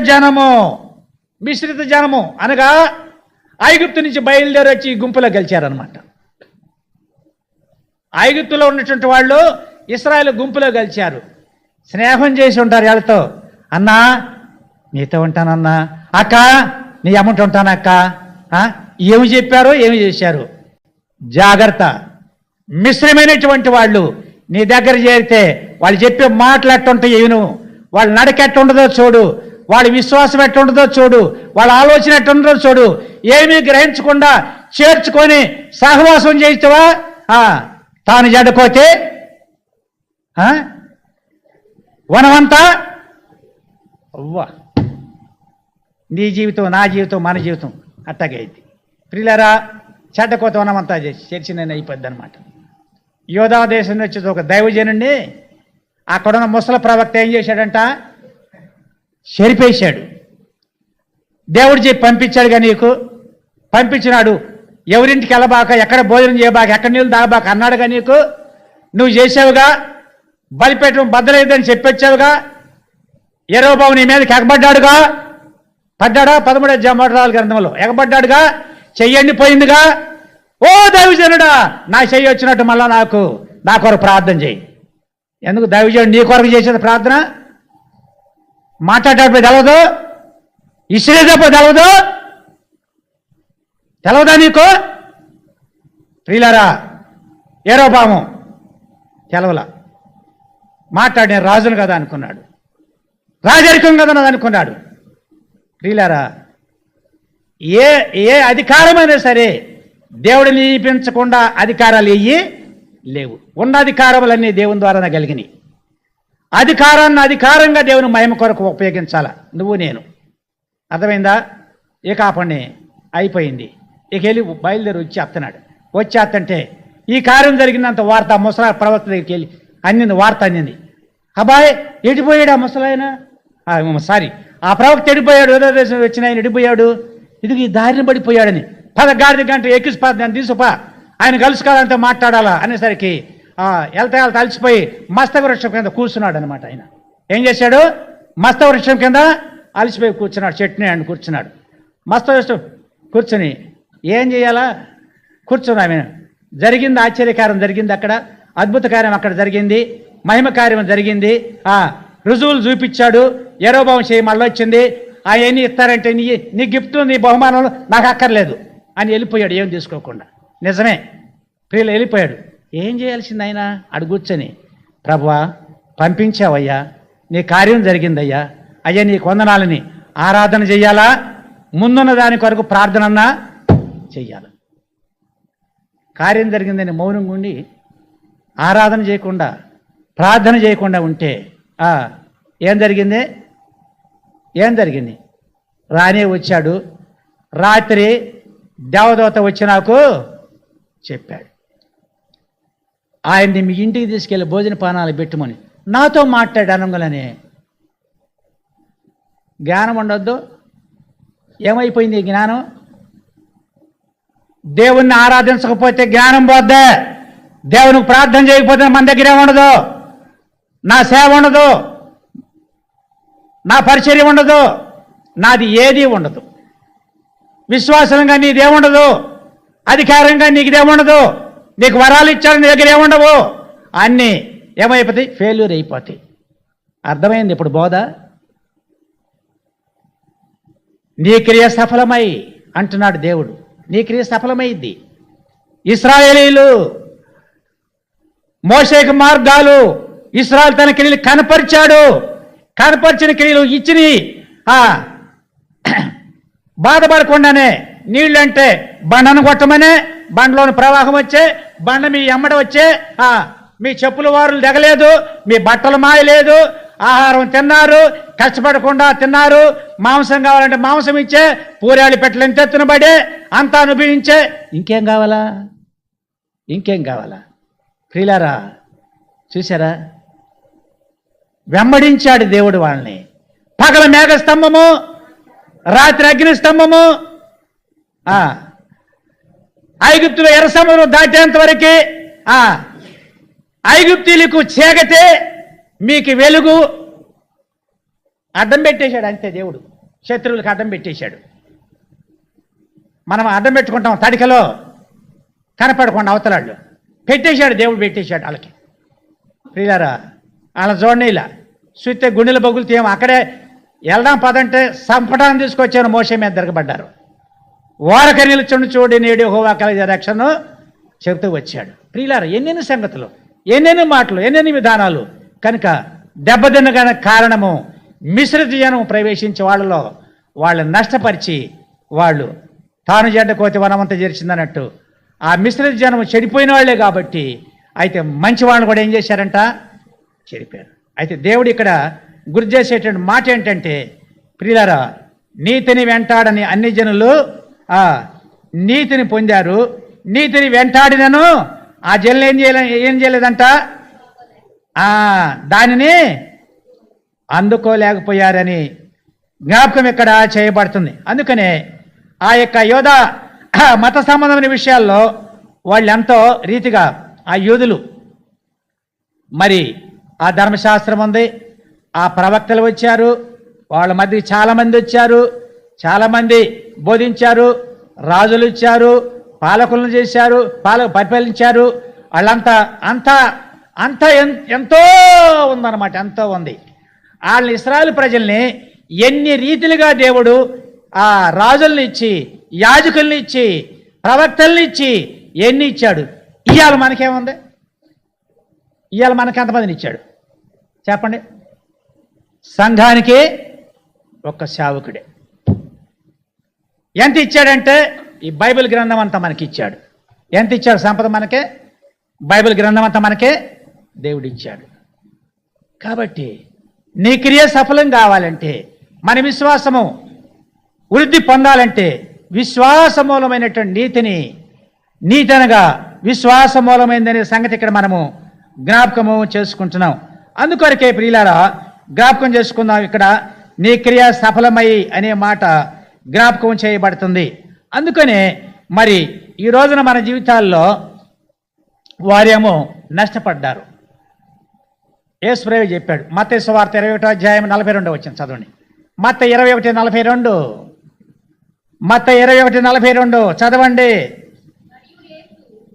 జనము అనగా ఐగుప్తు నుంచి బయలుదేరి వచ్చి గుంపులో గెలిచారనమాట. ఐగుప్తులో ఉన్నటువంటి వాళ్ళు ఇశ్రాయేలు గుంపులో గెలిచారు. స్నేహం చేసి ఉంటారు వాళ్ళతో. అన్నా నీతో ఉంటానన్నా, అక్క నీ అమ్మంట ఉంటాను అక్క. ఏమి చెప్పారో ఏమి చేశారు? జాగ్రత్త. మిశ్రమైనటువంటి వాళ్ళు నీ దగ్గర చేరితే వాళ్ళు చెప్పే మాటలు ఎట్టుంటాయి ఏను, వాళ్ళ నడక ఎట్టుండదో చూడు, వాళ్ళ విశ్వాసం ఎట్టుండదో చూడు, వాళ్ళ ఆలోచన ఎట్టుండదో చూడు. ఏమీ గ్రహించకుండా చేర్చుకొని సహవాసం చేస్తావా? తాను జడకోతే వనమంతా అవ్వా. నీ జీవితం, నా జీవితం, మన జీవితం అట్టగైంది. ప్రియులారా, చెడ్డ కోత వనమంతా చేసి చర్చి నేను అయిపోద్ది అనమాట. యోధా దేశం నుంచి వచ్చేది ఒక దైవజనుడిని అక్కడున్న ముసలి ప్రవక్త ఏం చేశాడంట, చెరిపేశాడు. దేవుడు చెప్పి పంపించాడుగా, నీకు పంపించినాడు, ఎవరింటికి వెళ్ళబాక, ఎక్కడ భోజనం చేయబాక, ఎక్కడ నీళ్ళు తాగబాక అన్నాడుగా, నీకు నువ్వు చేసావుగా, బలిపేటం బద్దలేదని చెప్పొచ్చావుగా, యెరొబెయాము నీ మీదకి ఎగబడ్డాడుగా, పడ్డాడా 13వ మొదటి గ్రంథంలో ఎగబడ్డాడుగా, చెయ్యండి పోయిందిగా. ఓ దైవజనుడా, నా చెయ్యి వచ్చినట్టు మళ్ళా నా కొరకు ప్రార్థన చేయి. ఎందుకు దైవజనుడు నీ కొరకు చేసేది ప్రార్థన? మాట్లాడేటప్పుడు తెలవదు, ఇసిరేటప్పుడు తెలవదా నీకు? ప్రియులారా, యెరొబెయాము తెలవలా, మాట్లాడిన రాజును కదా అనుకున్నాడు, రాజరికం కదా అనుకున్నాడు. ప్రియులారా, ఏ అధికారమైనా సరే దేవుడు నియమించకుండా అధికారాలు లేవు. ఉన్న అధికారములన్నీ దేవుని ద్వారానే కలిగినాయి. అధికారాన్ని అధికారంగా దేవుని మహిమ కొరకు ఉపయోగించాలా నువ్వు నేను. అర్థమైందా? ఇక ఆపండి, అయిపోయింది. ఇక వెళ్ళి బయలుదేరి వచ్చేస్తుంటే ఈ కార్యం జరిగినంత వార్త ముసలా ప్రవక్త దగ్గరికి వెళ్ళి అందింది, వార్త అందింది. అబ్బాయి ఎడిపోయాడు ఆ ముసలాయన, సారీ ఆ ప్రవక్త ఎడిపోయాడు, ఏదో దేశం వచ్చిన ఆయన ఎడిపోయాడు, ఇది ఈ దారిని పడిపోయాడని 10 గాడిద గంట ఎక్కిసిపోతుంది అని తీసుకుపా, ఆయన కలుసుకోవాలంటే మాట్లాడాలా అనేసరికి వెళ్తా అలసిపోయి మస్తక వృక్షం కింద కూర్చున్నాడు అనమాట. ఆయన ఏం చేశాడు, మస్తక వృక్షం కింద అలసిపోయి కూర్చున్నాడు, చట్నీ అని కూర్చున్నాడు. మస్తక వృక్షం కూర్చుని ఏం చేయాలా, కూర్చున్నా. జరిగింది, ఆశ్చర్యకార్యం జరిగింది, అక్కడ అద్భుత కార్యం అక్కడ జరిగింది, మహిమ కార్యం జరిగింది. రుజువులు చూపించాడు. యెరొబెయాము చేయి మళ్ళీ వచ్చింది. అవన్నీ ఇస్తారంటే నీ గిఫ్ట్లు నీ బహుమానాలు నాకు అక్కర్లేదు అని వెళ్ళిపోయాడు, ఏం తీసుకోకుండా. నిజమే ప్రియులు, వెళ్ళిపోయాడు. ఏం చేయాల్సింది ఆయన? అడు కూర్చొని, ప్రభువా పంపించావయ్యా, నీ కార్యం జరిగిందయ్యా, అయ్యా నీ వందనాలని ఆరాధన చెయ్యాలా, ముందున్న దాని కొరకు ప్రార్థనన్నా చెయ్యాలి. కార్యం జరిగిందని మౌనంగా ఉండి ఆరాధన చేయకుండా ప్రార్థన చేయకుండా ఉంటే ఏం జరిగింది? రానే వచ్చాడు. రాత్రి దేవదూత వచ్చి నాకు చెప్పాడు, ఆయన్ని మీ ఇంటికి తీసుకెళ్ళి భోజన పానాలు పెట్టుమని నాతో మాట్లాడు అనగానే జ్ఞానం ఉండొద్దు. ఏమైపోయింది జ్ఞానం? దేవుణ్ణి ఆరాధించకపోతే జ్ఞానం పోద్దే, దేవునికి ప్రార్థన చేయకపోతే మన దగ్గర ఏముండదు, నా సేవ ఉండదు, నా పరిచర్య ఉండదు, నాది ఏది ఉండదు. విశ్వాసంగా నీదేముండదు, అధికారంగా నీకుదేముండదు, నీకు వరాలు ఇచ్చాడు, నీ దగ్గర ఏముండవు, అన్నీ ఏమైపోతాయి, ఫెయిల్యూర్ అయిపోతాయి. అర్థమైంది ఇప్పుడు బోధ? నీ క్రియ సఫలమై అంటున్నాడు దేవుడు, నీ క్రియ సఫలమైంది. ఇశ్రాయేలీలు మోషేకు మార్గాలు ఇశ్రాయేలు తన క్రియలు కనపరిచాడు, కనపరిచిన క్రియలు ఇచ్చిని బాధపడకుండానే నీళ్ళంటే బండను కొట్టమనే, బండలోని ప్రవాహం వచ్చే, బండ మీ ఎమ్మడ వచ్చే, మీ చెప్పుల వారులు దిగలేదు, మీ బట్టలు మాయలేదు, ఆహారం తిన్నారు, కష్టపడకుండా తిన్నారు, మాంసం కావాలంటే మాంసం ఇచ్చే, పూరేళ్ళు పెట్టలు ఎంత ఎత్తునబడే అంతా అనుభవించే, ఇంకేం కావాలా? ప్రియులారా చూసారా, వెంబడించాడు దేవుడు వాళ్ళని. పగల మేఘ స్తంభము, రాత్రి అగ్ని స్తంభము, ఐగుప్తులో ఎర్ర సముద్రం దాటేంత వరకు ఐగుప్తీలకు చీకటే, మీకు వెలుగు. అడ్డం పెట్టేశాడు అంతే దేవుడు, శత్రువులకు అడ్డం పెట్టేశాడు. మనం అడ్డం పెట్టుకుంటాం తడికలో కనపడకుండా, అవతలాళ్ళు పెట్టేశాడు దేవుడు, పెట్టేశాడు వాళ్ళకి. ప్రియులారా వాళ్ళ చూడండి, ఇలా చూస్తే గుండెల బొగులు తీయం, అక్కడే వెళ్దాం పదంటే సంపటాన్ని తీసుకొచ్చాను, మోషే మీద తిరగబడ్డారు. ఓరక నిలుచుండి చూడి నేడు యెహోవా కలిగే రక్షణ చెబుతూ వచ్చాడు. ప్రియులారా ఎన్నెన్ని సంగతులు, ఎన్నెన్ని మాటలు, ఎన్నెన్ని విధానాలు. కనుక దెబ్బతిన్న కారణము మిశ్రిత జనం ప్రవేశించే వాళ్ళలో వాళ్ళని నష్టపరిచి, వాళ్ళు తాను జడ్డ కోతి వనమంతా చేర్చిందన్నట్టు ఆ మిశ్రిత జనం చెడిపోయిన వాళ్లే. కాబట్టి అయితే మంచి వాళ్ళని కూడా ఏం చేశారంట, చెడిపోయారు. అయితే దేవుడు ఇక్కడ గుర్తు చేసేటువంటి మాట ఏంటంటే, ప్రియులారా నీతిని వెంటాడని అన్ని జనులు నీతిని పొందారు, నీతిని వెంటాడినను ఆ జనులు ఏం చేయలేదంట, దానిని అందుకోలేకపోయారని జ్ఞాపకం ఇక్కడ చేయబడుతుంది. అందుకనే ఆ యొక్క యోధ మత సంబంధమైన విషయాల్లో వాళ్ళు ఎంతో రీతిగా ఆ యూదులు మరి ఆ ధర్మశాస్త్రం ఉంది, ఆ ప్రవక్తలు వచ్చారు, వాళ్ళ మధ్య చాలామంది వచ్చారు, చాలామంది బోధించారు, రాజులు ఇచ్చారు, పాలకులను చేశారు, పరిపాలించారు. వాళ్ళంతా ఎంతో ఉందన్నమాట, ఎంతో ఉంది. వాళ్ళ ఇశ్రాయేలు ప్రజల్ని ఎన్ని రీతిలుగా దేవుడు ఆ రాజుల్ని ఇచ్చి, యాజకుల్ని ఇచ్చి, ప్రవక్తల్ని ఇచ్చి ఎన్ని ఇచ్చాడు. ఇవాళ మనకేముంది? ఇవాళ మనకి ఎంతమందిని ఇచ్చాడు చెప్పండి? సంఘానికి ఒక్క సేవకుడే. ఎంత ఇచ్చాడంటే ఈ బైబిల్ గ్రంథం అంతా మనకి ఇచ్చాడు. ఎంత ఇచ్చాడు సంపద మనకే? బైబిల్ గ్రంథం అంతా మనకే దేవుడు ఇచ్చాడు. కాబట్టి నీ క్రియ సఫలం కావాలంటే, మన విశ్వాసము వృద్ధి పొందాలంటే విశ్వాసమూలమైనటువంటి నీతి అనగా విశ్వాసమూలమైనదనే సంగతి ఇక్కడ మనము జ్ఞాపకము చేసుకుంటున్నాం. అందుకొరకే ప్రియులారా జ్ఞాపకం చేసుకుందాం. ఇక్కడ నీ క్రియ సఫలమై అనే మాట జ్ఞాపకం చేయబడుతుంది. అందుకనే మరి ఈ రోజున మన జీవితాల్లో వారేమో నష్టపడ్డారు. యేసుప్రభువు చెప్పాడు. మత్తయి సువార్త 21:42 వచ్చింది, చదవండి. మత్తయి 21:42, మత్తయి 21:42 చదవండి.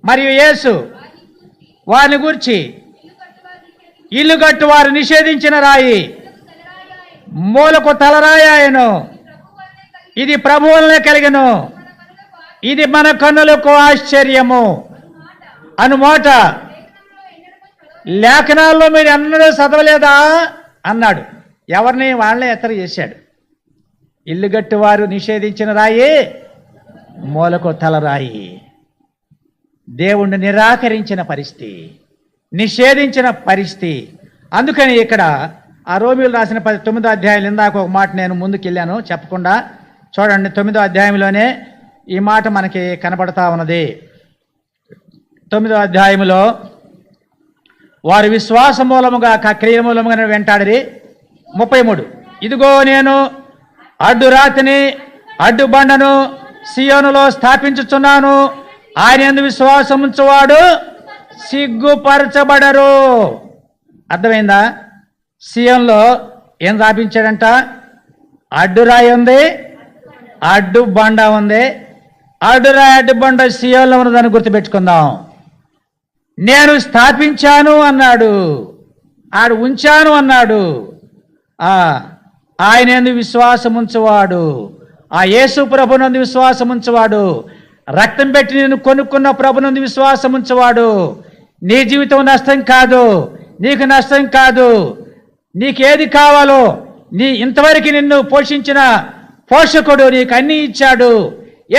మరియు యేసు వారిని గూర్చి ఇల్లు కట్టు వారు నిషేధించిన రాయి మూలకు తలరాయను, ఇది ప్రభువు వలనే కలిగెను, ఇది మన కన్నులకు ఆశ్చర్యము అనుమాట లేఖనాల్లో మీరు ఎన్నడూ చదవలేదా అన్నాడు. ఎవరిని? వాళ్ళనే ఎత్తర చేశాడు. ఇల్లు గట్టు వారు నిషేధించిన రాయి మూలకు తలరాయి. దేవుణ్ణి నిరాకరించిన పరిస్థితి, నిషేధించిన పరిస్థితి. అందుకని ఇక్కడ ఆ రోమీయులు రాసిన 9వ అధ్యాయం ఇందాక ఒక మాట నేను ముందుకు వెళ్ళాను చెప్పకుండా. చూడండి, 9వ అధ్యాయంలోనే ఈ మాట మనకి కనబడతా ఉన్నది. 9వ అధ్యాయంలో వారు విశ్వాస మూలముగా క్రియ మూలముగా వెంటాడిరి. 33, ఇదిగో నేను అడ్డు రాతిని అడ్డు బండను సియోనులో స్థాపించుచున్నాను, ఆయన యందు విశ్వాసం ఉంచువాడు సిగ్గుపరచబడరు. అర్థమైందా? సియోన్లో ఏం స్థాపించాడంట? అడ్డురాయి ఉంది, అడ్డు బండ ఉంది. అడ్డురాయి అడ్డు బండ సియోన్లో ఉన్నదని గుర్తుపెట్టుకుందాం. నేను స్థాపించాను అన్నాడు, ఆడు ఉంచాను అన్నాడు. ఆయన యందు విశ్వాసం ఉంచువాడు, ఆ యేసు ప్రభునందు విశ్వాసం ఉంచువాడు, రక్తం పెట్టి నేను కొనుక్కున్న ప్రభునందు విశ్వాసం ఉంచువాడు. నీ జీవితం నష్టం కాదు, నీకు నష్టం కాదు. నీకేది కావాలో ఇంతవరకు నిన్ను పోషించిన పోషకుడు నీకు అన్నీ ఇచ్చాడు.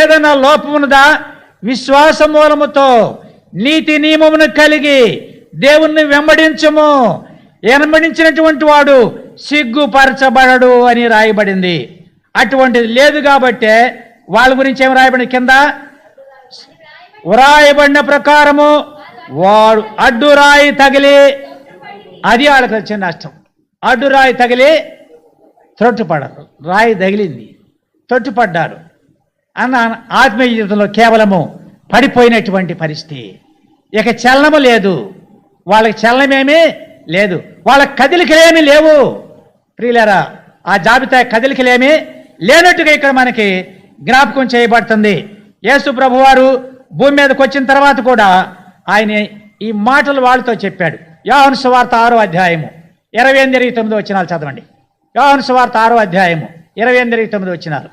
ఏదైనా లోపం ఉన్నదా? విశ్వాస మూలముతో నీతి నియమమును కలిగి దేవుణ్ణి వెంబడించము, వెంబడించినటువంటి వాడు సిగ్గుపరచబడడు అని రాయబడింది. అటువంటిది లేదు కాబట్టే వాళ్ళ గురించి ఏం రాయబడింది? కింద వ్రాయబడిన ప్రకారము వాడు అడ్డురాయి తగిలి, అది వాళ్ళకి వచ్చిన నష్టం. అడ్డురాయి తగిలి త్రొట్టుపడరు, రాయి తగిలింది, త్రొట్టుపడ్డారు అన్న ఆత్మీయ జీవితంలో కేవలము పడిపోయినటువంటి పరిస్థితి. ఇక చలనము లేదు, వాళ్ళకి చలనమేమీ లేదు, వాళ్ళకి కదిలికలేమీ లేవు. ప్రియులారా, ఆ జాబితా కదిలికలేమీ లేనట్టుగా ఇక్కడ మనకి జ్ఞాపకం చేయబడుతుంది. యేసు ప్రభువారు భూమి మీదకి వచ్చిన తర్వాత కూడా ఆయన ఈ మాటలు వాళ్ళతో చెప్పాడు. యోహాను సువార్త 6వ అధ్యాయము 28-29 వచనాలు చదవండి. యోహాను సువార్త 6వ అధ్యాయము 28-29 వచనాలు.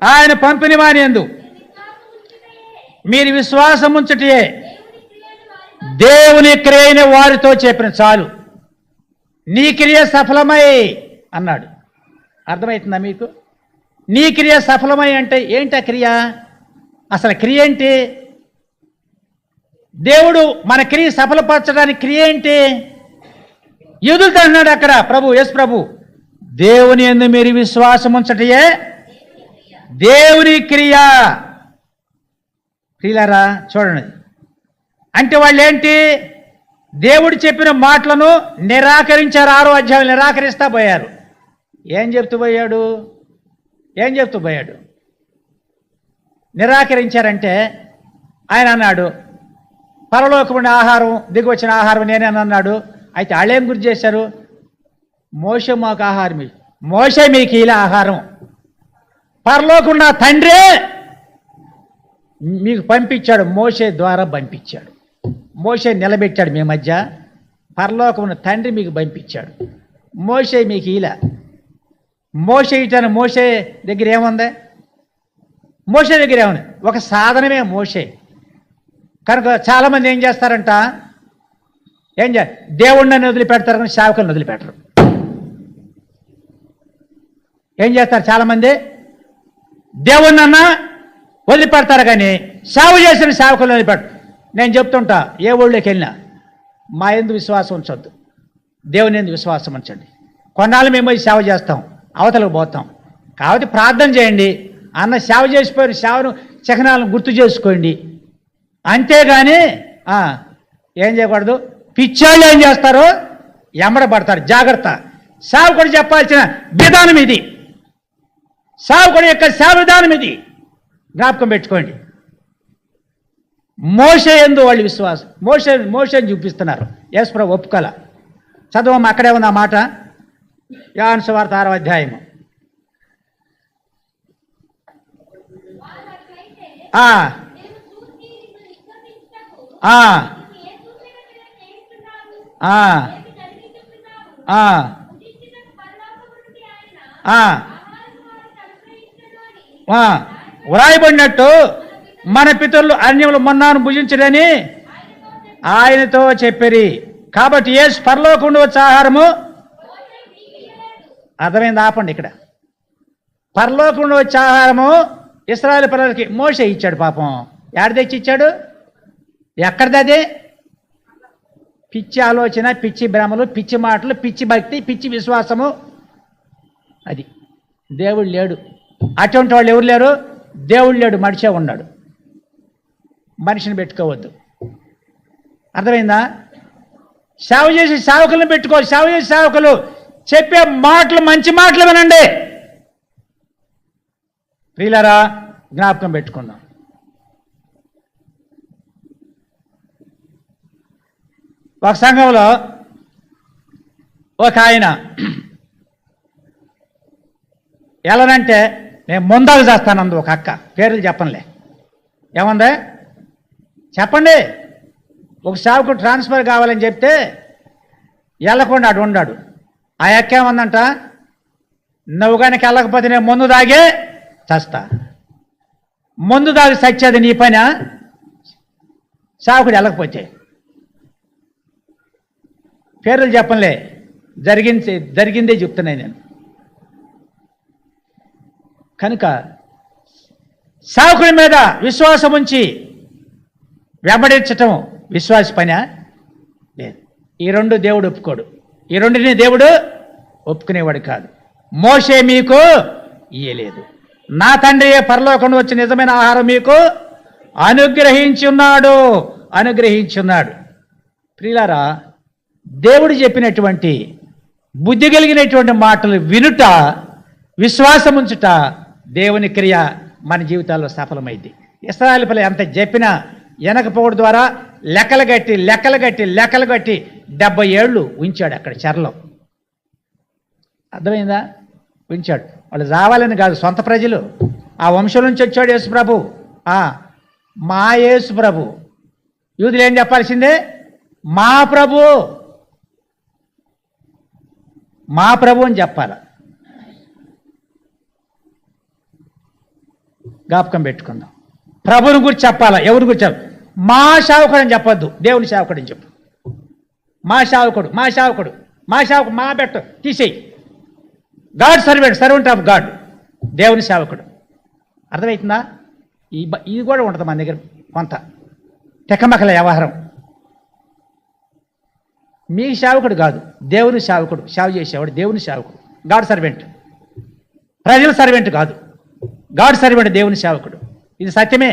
ఆయన పంపిన వాని యందు మీరు విశ్వాసం ఉంచుటే దేవుని క్రియని వారితో చెప్పిన చాలు, నీ క్రియ సఫలమై అన్నాడు. అర్థమవుతుందా మీకు? నీ క్రియ సఫలమై అంటే ఏంటి? ఆ క్రియ, అసలు క్రియ ఏంటి? దేవుడు మన క్రియ సఫలపరచడానికి క్రియ ఏంటి? యూదులతో అన్నాడు అక్కడ యేసు ప్రభు, దేవుని యందు మీరు విశ్వాసం ఉంచటయే దేవుని క్రియ. ప్రియులారా చూడండి, అంటే వాళ్ళు ఏంటి, దేవుడు చెప్పిన మాటలను నిరాకరించారు. 6వ అధ్యాయం నిరాకరిస్తా పోయారు. ఏం చెప్తూ పోయాడు? నిరాకరించారంటే ఆయన అన్నాడు, పరలోకముండి ఆహారం దిగి వచ్చిన ఆహారం నేనే అన్నాడు. అయితే వాళ్ళేం గుర్తు చేశారు, మోషే మాకు ఆహారం, మోషే మీకు ఇలా ఆహారం, పరలోకమున్న తండ్రే మీకు పంపించాడు, మోషే ద్వారా పంపించాడు, మోషే నిలబెట్టాడు మీ మధ్య, పరలోకమున్న తండ్రి మీకు పంపించాడు, మోషే మీకు ఇలా. మోషే ఇటాను, మోషే దగ్గర ఏముంది, మోషే దగ్గర ఏముంది, ఒక సాధనమే మోషే. కనుక చాలామంది ఏం చేస్తారంట, దేవుణ్ణి వదిలిపెడతారు కానీ సేవకులను వదిలిపెట్టరు. ఏం చేస్తారు చాలామంది, దేవుణ్ణన్నా వదిలిపెడతారు కానీ సేవ చేసిన సేవకులను వదిలిపెట్టరు. నేను చెప్తుంటా, ఏ ఊళ్ళోకి వెళ్ళినా మా యందు విశ్వాసం ఉంచొద్దు, దేవుని యందు విశ్వాసం ఉంచండి. కొన్నాళ్ళు మేము సేవ చేస్తాం, అవతలకు పోతాం, కాబట్టి ప్రార్థన చేయండి అన్న, సేవ చేసిపోయిన సేవను చిహ్నాలను గుర్తు చేసుకోండి. అంతేగాని ఏం చేయకూడదు. పిచ్చాళ్ళు ఏం చేస్తారు, ఎమ్మడబడతారు. జాగ్రత్త, సేవకుడు చెప్పాల్సిన విధానం ఇది, సేవకుడు యొక్క సేవ విధానం ఇది, జ్ఞాపకం పెట్టుకోండి. మోషే యందు వాళ్ళు విశ్వాసం, మోషేని చూపిస్తున్నారు. యేసుప్రభు ఒప్పుకోల. చదవమ్మ, అక్కడే ఉంది ఆ మాట, యోహాను సువార్త 6వ అధ్యాయము. వ్రాయబడినట్టు మన పితరులు అన్యములు మన్నాను భుజించడని ఆయనతో చెప్పిరి. కాబట్టి యేసు పరలోకముండి వచ్చే ఆహారము, అర్థమైంది, ఆపండి ఇక్కడ. పరలోకముండి వచ్చే ఆహారము ఇశ్రాయేలు పిల్లలకి మోషే ఇచ్చాడు. పాపం ఎక్కడ తెచ్చి ఇచ్చాడు, ఎక్కడిది అది? పిచ్చి ఆలోచన, పిచ్చి భ్రమలు, పిచ్చి మాటలు, పిచ్చి భక్తి, పిచ్చి విశ్వాసము. అది దేవుడు లేడు. అటువంటి వాళ్ళు ఎవరు లేరు, దేవుడు లేడు, మనిషే ఉన్నాడు. మనిషిని పెట్టుకోవద్దు, అర్థమైందా? సేవ చేసి సేవకులను పెట్టుకోవాలి. సేవ చేసి సేవకులు చెప్పే మాటలు మంచి మాటలు వినండి. ప్రియులారా, జ్ఞాపకం పెట్టుకుందాం. ఒక సంఘంలో ఒక ఆయన ఎలానంటే, నేను ముందాలు చేస్తానంది ఒక అక్క, పేర్లు చెప్పనులే, ఏముంది చెప్పండి. ఒక సేవకుడు ట్రాన్స్ఫర్ కావాలని చెప్తే వెళ్ళకుండా అటు ఉన్నాడు. ఆ అక్క ఏమందంట, నువ్వు కనుక వెళ్ళకపోతే నేను ముందు దాగే చస్తా. ముందు దాగి చచ్చేది నీ పని, సేవకుడు వెళ్ళకపోతే. పేర్లు చెప్పనులే, జరిగిందే చెప్తున్నాయి నేను. కనుక సేవకుడి మీద విశ్వాసం ఉంచి వెంబడించటం విశ్వాస పనా? లేదు. ఈ రెండు దేవుడు ఒప్పుకోడు, ఈ రెండుని దేవుడు ఒప్పుకునేవాడు కాదు. మోషే మీకు ఇయ్యలేదు, నా తండ్రి పరలోకం వచ్చి నిజమైన ఆహారం మీకు అనుగ్రహించున్నాడు. ప్రియులారా, దేవుడు చెప్పినటువంటి బుద్ధి కలిగినటువంటి మాటలు వినుట, విశ్వాసం ఉంచుట దేవుని క్రియ మన జీవితాల్లో సఫలమైంది. ఇశ్రాయేలు పిల్లలు ఎంత చెప్పినా వెనకపోవడం ద్వారా లెక్కలు కట్టి 70 ఏళ్ళు ఉంచాడు అక్కడ చెరలో. అర్థమైందా? ఉంచాడు. వాళ్ళు రావాలని కాదు, సొంత ప్రజలు. ఆ వంశం నుంచి వచ్చాడు యేసు ప్రభు. మా యేసు ప్రభు. యూదులు ఏం చెప్పాల్సిందే, మా ప్రభు అని చెప్పాల. జ్ఞాపకం పెట్టుకుందాం. ప్రభుని గురించి చెప్పాలా, ఎవరి గురించి చెప్పాలి? మా సేవకుడు అని చెప్పొద్దు, దేవుని సేవకుడు అని చెప్పు. మా సేవకుడు, మా బెట్ట తీసేయి. గాడ్ సర్వెంట్ ఆఫ్ గాడ్, దేవుని సేవకుడు. అర్థమవుతుందా? ఇది కూడా ఉంటుంది మన దగ్గర కొంత తెక్కమకల వ్యవహారం. మీ సేవకుడు కాదు, దేవుని సేవకుడు, సేవ చేసేవాడు దేవుని సేవకుడు. గాడ్ సర్వెంట్, ప్రజల సర్వెంట్ కాదు, గాడ్ సర్వెంట్, దేవుని సేవకుడు. ఇది సత్యమే.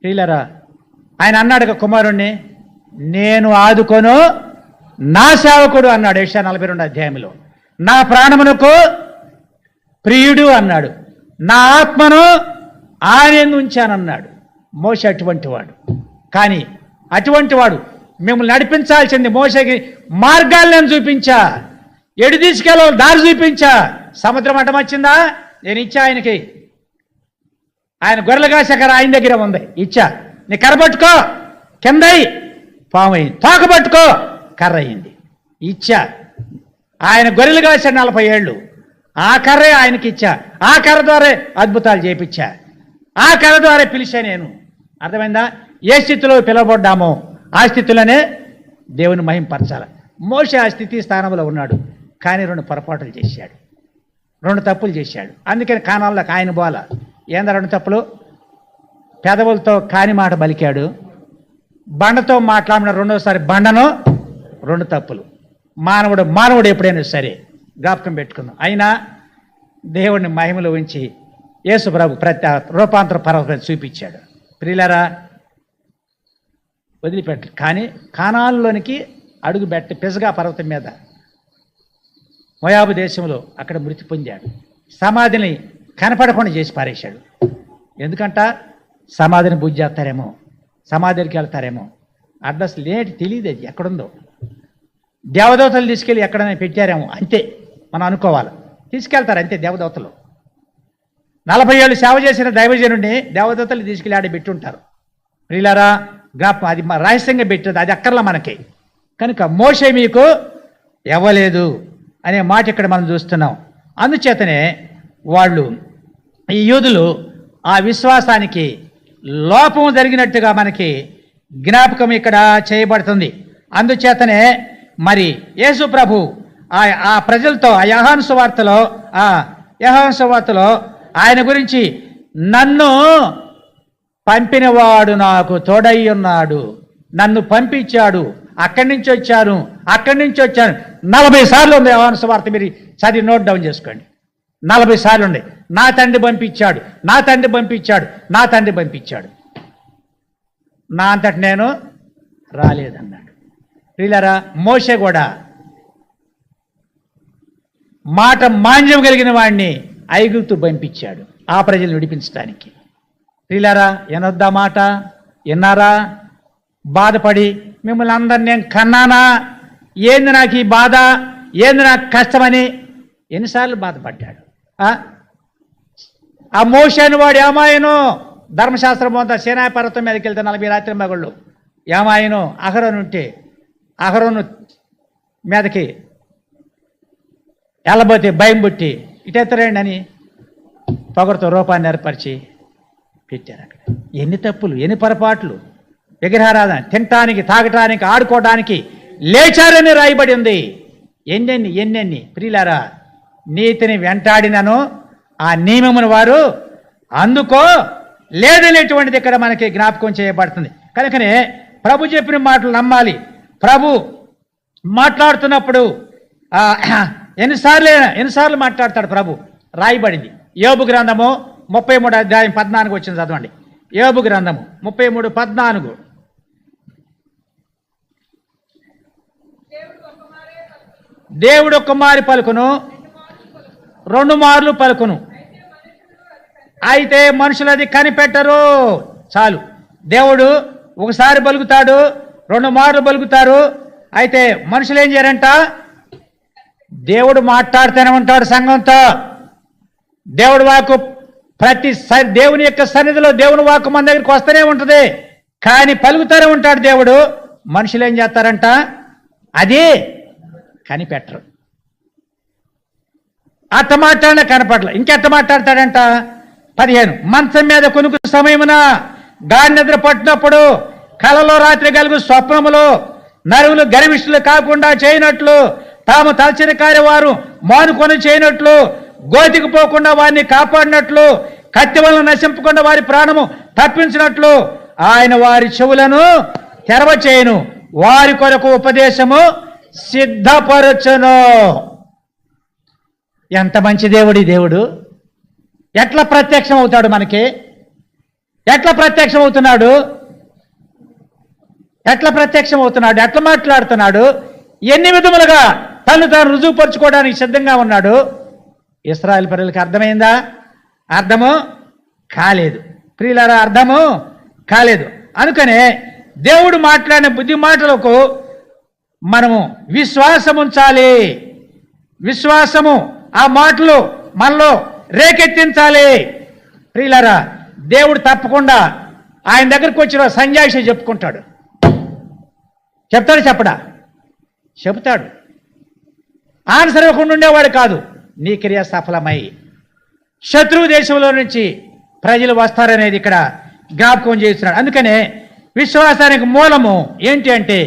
ప్రియులారా, ఆయన అన్నాడు కుమారుణ్ణి, నేను ఆదుకొను నా సేవకుడు అన్నాడు యెషయా 42 అధ్యాయంలో. నా ప్రాణమునకు ప్రియుడు అన్నాడు, నా ఆత్మను ఆయన ఉంచానన్నాడు. మోషే అటువంటి వాడు. కానీ అటువంటి వాడు మిమ్మల్ని నడిపించాల్సింది. మోషేకి మార్గాలు నేను చూపించా, ఎడు తీసుకెళ్ళాలి దారి చూపించా. సముద్రం అడ్డం వచ్చిందా, నేను ఇచ్చా ఆయనకి. ఆయన గొర్రెలు కాసకర ఆయన దగ్గర ఉంది, ఇచ్చా. నీ కర్ర పట్టుకో, కిందయి పాము అయింది, తోక పట్టుకో కర్ర అయింది, ఇచ్చా. ఆయన గొర్రెలు కాసాడు 40 ఏళ్ళు, ఆ కర్రే ఆయనకి ఇచ్చా. ఆ కర్ర ద్వారా అద్భుతాలు చేయించా, ఆ కర్ర ద్వారా పిలిచా నేను. అర్థమైందా? ఏ స్థితిలో పిలవబడ్డామో ఆ స్థితిలోనే దేవుని మహింపరచాలి. మోషే ఆ స్థితి స్థానంలో ఉన్నాడు, కానీ 2 పొరపాటులు చేశాడు, 2 తప్పులు చేశాడు. అందుకని కానాల్లోకి ఆయన బోల. ఏందా 2 తప్పులు? పెదవులతో కాని మాట బలికాడు, బండతో మాట్లాడిన రెండోసారి బండను. 2 తప్పులు. మానవుడు ఎప్పుడైనా సరే జ్ఞాపకం పెట్టుకుందాం. అయినా దేవుడిని మహిమలో ఉంచి యేసు ప్రభు రూపాంతర పర్వతం చూపించాడు. ప్రియులారా, వదిలిపెట్టారు. కానీ కానాన్లోనికి అడుగు పిసగా పర్వతం మీద మోయాబు దేశంలో అక్కడ మృతి పొందాడు. సమాధిని కనపడకుండా చేసి పారేశాడు. ఎందుకంట? సమాధిని పూజ చేస్తారేమో, సమాధికి వెళ్తారేమో. అడ్రస్ లేటి తెలియదు, అది ఎక్కడుందో. దేవదూతలు తీసుకెళ్ళి ఎక్కడైనా పెట్టారేమో, అంతే మనం అనుకోవాలి. తీసుకెళ్తారు అంతే దేవదూతలు. 40 ఏళ్ళు సేవ చేసిన దైవజనుడిని దేవదూతలు తీసుకెళ్ళి ఆడ పెట్టుంటారు. ప్రియులారా, జ్ఞాపకం, అది రహస్యంగా పెట్టేది, అది అక్కర్లా మనకి. కనుక మోషే మీకు ఇవ్వలేదు అనే మాట ఇక్కడ మనం చూస్తున్నాం. అందుచేతనే వాళ్ళు, ఈ యూదులు, ఆ విశ్వాసానికి లోపం జరిగినట్టుగా మనకి జ్ఞాపకం ఇక్కడ చేయబడుతుంది. అందుచేతనే మరి యేసు ప్రభు ఆ ప్రజలతో యోహాను సువార్తలో ఆయన గురించి, నన్ను పంపినవాడు నాకు తోడై ఉన్నాడు, నన్ను పంపించాడు, అక్కడి నుంచి వచ్చాను 40 సార్లు ఉంది యోహాను సువార్త. మీరు చదివి నోట్ డౌన్ చేసుకోండి. 40 సార్లు ఉంది. నా తండ్రి పంపించాడు, నా తండ్రి పంపించాడు, నా తండ్రి పంపించాడు, నా అంతటి నేను రాలేదన్నాడు. ప్రియులారా, మోషే కూడా మాట మాంద్యం కలిగిన వాడిని ఐగుప్తు పంపించాడు ఆ ప్రజలు విడిపించడానికి. ప్రియులారా, ఎనొద్దా మాట విన్నారా? బాధపడి మిమ్మల్ని అందరిని నేను కన్నానా, ఏంది నాకు ఈ బాధ, ఏంది నాకు కష్టమని ఎన్నిసార్లు బాధపడ్డాడు. ఆ మోషేను వాడు ఏమాయను, ధర్మశాస్త్రం అంతా సేనాయ పర్వతం మీదకి వెళ్తే 40 రాత్రి మగళ్ళు ఏమాయను అహరోను ఉంటే, అహరోను మీదకి వెళ్ళబోతే భయం పుట్టి ఇటెత్తరండి అని పొగరుతో రూపాన్ని ఏర్పరిచి పెట్టారు. అక్కడ ఎన్ని తప్పులు, ఎన్ని పొరపాట్లు. విగ్రహారాధన, తినటానికి, తాగటానికి, ఆడుకోవడానికి లేచారని రాయబడి ఉంది. ఎన్నెన్ని. ప్రియులారా, నీతిని వెంటాడినను ఆ నియమమును వారు అందుకో లేదనేటువంటిది ఇక్కడ మనకి జ్ఞాపకం చేయబడుతుంది. కనుకనే ప్రభు చెప్పిన మాటలు నమ్మాలి. ప్రభు మాట్లాడుతున్నప్పుడు ఎన్నిసార్లు మాట్లాడతాడు ప్రభు, రాయబడింది. యోబు గ్రంథము 33 అధ్యాయం 14 వచ్చింది, చదవండి. యోబు గ్రంథము 33:14. దేవుడు ఒక్క మారి పలుకును, 2 మార్లు పలుకును, అయితే మనుషులు అది కనిపెట్టరు. చాలు. దేవుడు ఒకసారి పలుకుతాడు, 2 మార్లు పలుకుతారు. అయితే మనుషులు ఏం చేయరంట? దేవుడు మాట్లాడుతూనే ఉంటాడు సంఘంతో. దేవుడు వాక్కు దేవుని యొక్క సన్నిధిలో దేవుని వాక్కు మన దగ్గరికి వస్తూనే ఉంటుంది, కానీ పలుకుతూనే ఉంటాడు దేవుడు. మనుషులు ఏం చేస్తారంట? అది కనిపెట్టరు. అట్ట మాట్లాడినా కనపడలే, ఇంకెట్ట మాట్లాడతాడంట? 15 మంచం మీద కొనుక్కు సమయమున గాఢ నిద్ర పట్టినప్పుడు కలలో రాత్రి కలుగు స్వప్నములు నరువులు గర్విష్ఠులు కాకుండా చేయనట్లు, తాము తలచిన కార్యవారు మానుకొని చేయనట్లు, గోతికి పోకుండా వారిని కాపాడినట్లు, కత్తి వలన నశింపకుండా వారి ప్రాణము తప్పించినట్లు ఆయన వారి చెవులను తెరవచేయును, వారి కొరకు ఉపదేశము సిద్ధపరచును. ఎంత మంచి దేవుడి దేవుడు! ఎట్లా ప్రత్యక్షం అవుతాడు మనకి? ఎట్లా ప్రత్యక్షం అవుతున్నాడు? ఎట్లా ప్రత్యక్షం అవుతున్నాడు? ఎట్లా మాట్లాడుతున్నాడు? ఎన్ని విధములుగా తను తాను రుజువుపరుచుకోవడానికి సిద్ధంగా ఉన్నాడు. ఇశ్రాయేలు ప్రజలకు అర్థమైందా? అర్థము కాలేదు. ప్రియులారా, అర్థము కాలేదు. అనుకనే దేవుడు మాట్లాడిన బుద్ధి మాటలకు మనము విశ్వాసం ఉంచాలి. విశ్వాసము ఆ మాటలు మనలో రేకెత్తించాలి. ప్రియులారా, దేవుడు తప్పకుండా ఆయన దగ్గరకు వచ్చిన సంజాయిషి చెప్పుకుంటాడు. చెప్తాడు చెప్పడా? చెబుతాడు. ఆన్సర్ ఇవ్వకుండా ఉండేవాడు కాదు. నీ క్రియ సఫలమై శత్రువు దేశంలో నుంచి ప్రజలు వస్తారనేది ఇక్కడ జ్ఞాపకం చేస్తున్నాడు. అందుకనే విశ్వాసానికి మూలము ఏంటి అంటే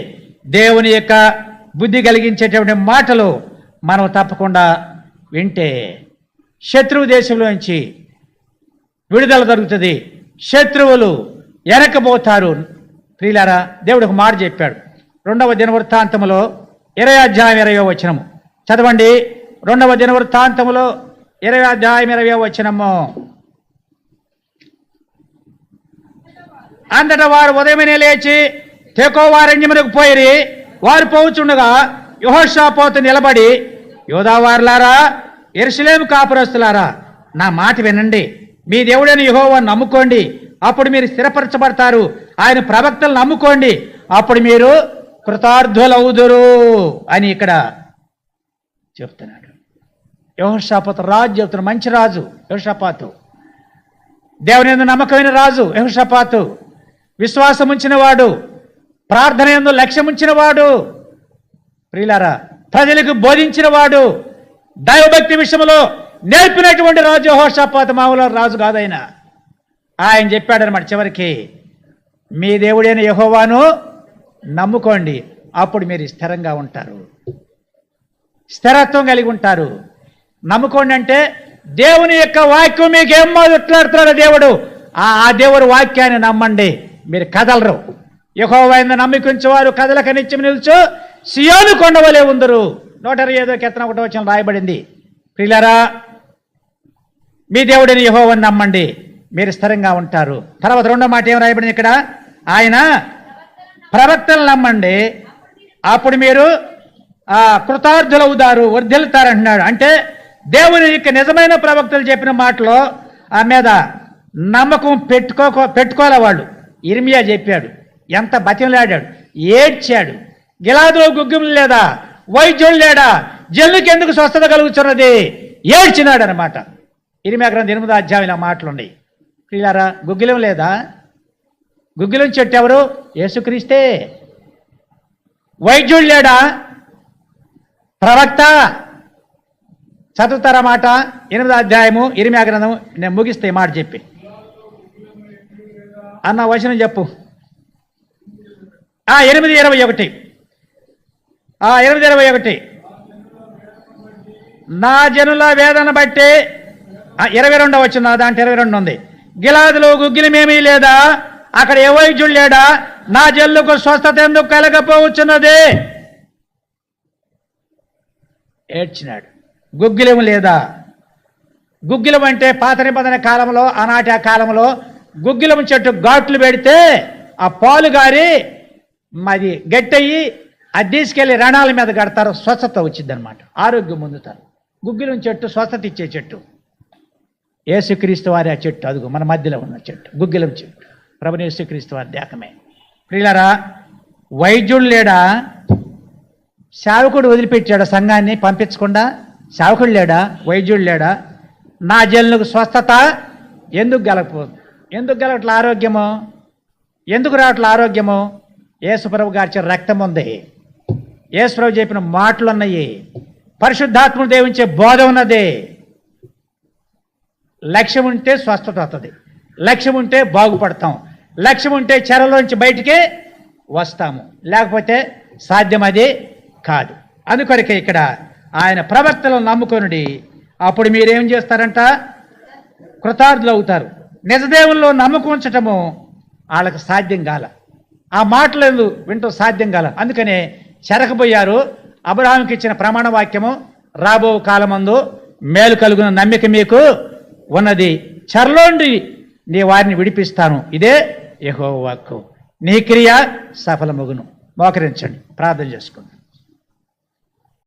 దేవుని యొక్క బుద్ధి కలిగించేటువంటి మాటలు మనం తప్పకుండా వింటే శత్రువు దేశంలో నుంచి విడుదల జరుగుతుంది. శత్రువులు వెనకపోతారు. ప్రియులారా, దేవుడు ఒక మాట చెప్పాడు. 2వ దినవృత్తాంతములో 20:20 చదవండి. 2వ దినవృత్తాంతములో 20:20 అంతటా వారు ఉదయమనే లేచి తెకోవారణ్యమునకు పోయిరి. వారు పోవుచుండగా యెహోషాపాతు నిలబడి, యోదావారులారా, యెరూషలేము కాపురస్తులారా, నా మాట వినండి. మీ దేవుడైన యెహోవాను నమ్ముకోండి, అప్పుడు మీరు స్థిరపరచబడతారు. ఆయన ప్రవక్తలను నమ్ముకోండి, అప్పుడు మీరు కృతార్థులవుదురు అని ఇక్కడ చెప్తున్నాడు. యెహోషాపాతు రాజు చెప్తున్నాడు. మంచి రాజు యెహోషాపాతు. దేవుని యందు నమ్మకమైన రాజు యెహోషాపాతు. విశ్వాసం ఉంచిన వాడు, ప్రార్థన యందు లక్ష్యం ఉంచిన వాడు, ప్రియులారా, ప్రజలకు బోధించిన వాడు, దైవభక్తి విషయంలో నేర్పినటువంటి రాజు యెహోషాపాతు. మామూలు రాజు కాదైనా. ఆయన చెప్పాడనమాట చివరికి, మీ దేవుడైన యెహోవాను నమ్ముకోండి, అప్పుడు మీరు స్థిరంగా ఉంటారు, స్థిరత్వం కలిగి ఉంటారు. నమ్ముకోండి అంటే దేవుని యొక్క వాక్యం మీకు ఏం మాట్లాడుతున్నాడు దేవుడు, ఆ దేవుడు వాక్యాన్ని నమ్మండి, మీరు కదలరు. యెహోవా యందు నమ్మికుంచేవారు కదలక నిత్యం నిలుచు సియోను కొండవలే ఉందరు. 121 రాయబడింది. ప్రియులారా, మీ దేవుడిని యెహోవాను నమ్మండి, మీరు స్థిరంగా ఉంటారు. తర్వాత 2వ మాట ఏం రాయబడింది ఇక్కడ? ఆయన ప్రవక్తలను నమ్మండి, అప్పుడు మీరు కృతార్థులవుతారు, వర్ధిల్లుతారంటున్నాడు. అంటే దేవుని యొక్క నిజమైన ప్రవక్తలు చెప్పిన మాటలో ఆ మీద నమ్మకం పెట్టుకోలే వాళ్ళు. ఇర్మియా చెప్పాడు, ఎంత బతిమలాడాడు, ఏడ్చాడు. గిలాదులో గుగ్గిలం లేదా, వైద్యుడు లేడా, జల్లుకి ఎందుకు స్వస్థత కలుగుతున్నది, ఏడ్చినాడు అనమాట. ఇర్మియా గ్రంథం 8వ అధ్యాయంలో మాటలున్నాయి. ప్రియులారా, గుగ్గిలం లేదా? గుగ్గిలం చెట్టు ఎవరు? యేసుక్రీస్తే. వైద్యుడు లేడా? ప్రవక్త. చదువుతారా మాట? 8వ అధ్యాయము ఇర్మియా గ్రంథం. నేను ముగిస్తే మాట చెప్పి అన్న వచనం చెప్పు. 8:21 8:21 నా జనుల వేదన బట్టి 22వ వచనం, దాంట్లో 22 ఉంది. గిలాదులో గుగ్గిలమేమీ లేదా, అక్కడ ఏ వైద్యుడు లేడా, నా జల్లుకు స్వస్థత ఎందుకు కలగపోవచ్చున్నది? ఏడ్చినాడు. గుగ్గిలం లేదా? గుగ్గిలం అంటే పాత నిబంధన కాలంలో, ఆనాటి ఆ కాలంలో గుగ్గిలం చెట్టు ఘాట్లు పెడితే ఆ పాలు గారి మరి గట్టయ్యి అది తీసుకెళ్ళి రణాల మీద కడతారు, స్వస్థత వచ్చింది అనమాట, ఆరోగ్యం పొందుతారు. గుగ్గిలం చెట్టు స్వస్థత ఇచ్చే చెట్టు. యేసుక్రీస్తు వారి ఆ చెట్టు, అదుగు మన మధ్యలో ఉన్న చెట్టు గుగ్గిలం చెట్టు, ప్రభుని యేసుక్రీస్తు వారి దేకమే. ప్రియులారా, వైద్యుడు లేడా? సేవకుడు వదిలిపెట్టాడు సంఘాన్ని పంపించకుండా? సేవకుడు లేడా? వైద్యుడు లేడా? నా జల్లుకు స్వస్థత ఎందుకు గలకపోదు? ఎందుకు గలవట్ల ఆరోగ్యము? ఎందుకు రావట్ల ఆరోగ్యము? యేసుప్రభు గారి రక్తం ఉంది, యేసుప్రభు చెప్పిన మాటలు ఉన్నాయి, పరిశుద్ధాత్మను దేవుంచే బోధ ఉన్నది. లక్ష్యం ఉంటే స్వస్థత అవుతుంది, లక్ష్యం ఉంటే బాగుపడతాం, లక్ష్యం ఉంటే చెరలోంచి బయటికి వస్తాము, లేకపోతే సాధ్యం అది కాదు. అందుకొరకే ఇక్కడ ఆయన ప్రవక్తలను నమ్ముకొనుడి, అప్పుడు మీరేం చేస్తారంట? కృతార్థులు అవుతారు. నిజదేవుల్లో నమ్మకం ఉంచటము వాళ్ళకి సాధ్యం కాల, ఆ మాటలు వింటూ సాధ్యం కాల. అందుకనే చెరకబోయారు, అబ్రహాముకి ఇచ్చిన ప్రమాణ వాక్యము రాబో కాలమందు మేలు కలుగున నమ్మిక మీకు ఉన్నది, చెరలోండి నీ వారిని విడిపిస్తాను, ఇదే యెహోవా వాక్కు, నీ క్రియ సఫలమగును. మోకరించండి, ప్రార్థన చేసుకోండి.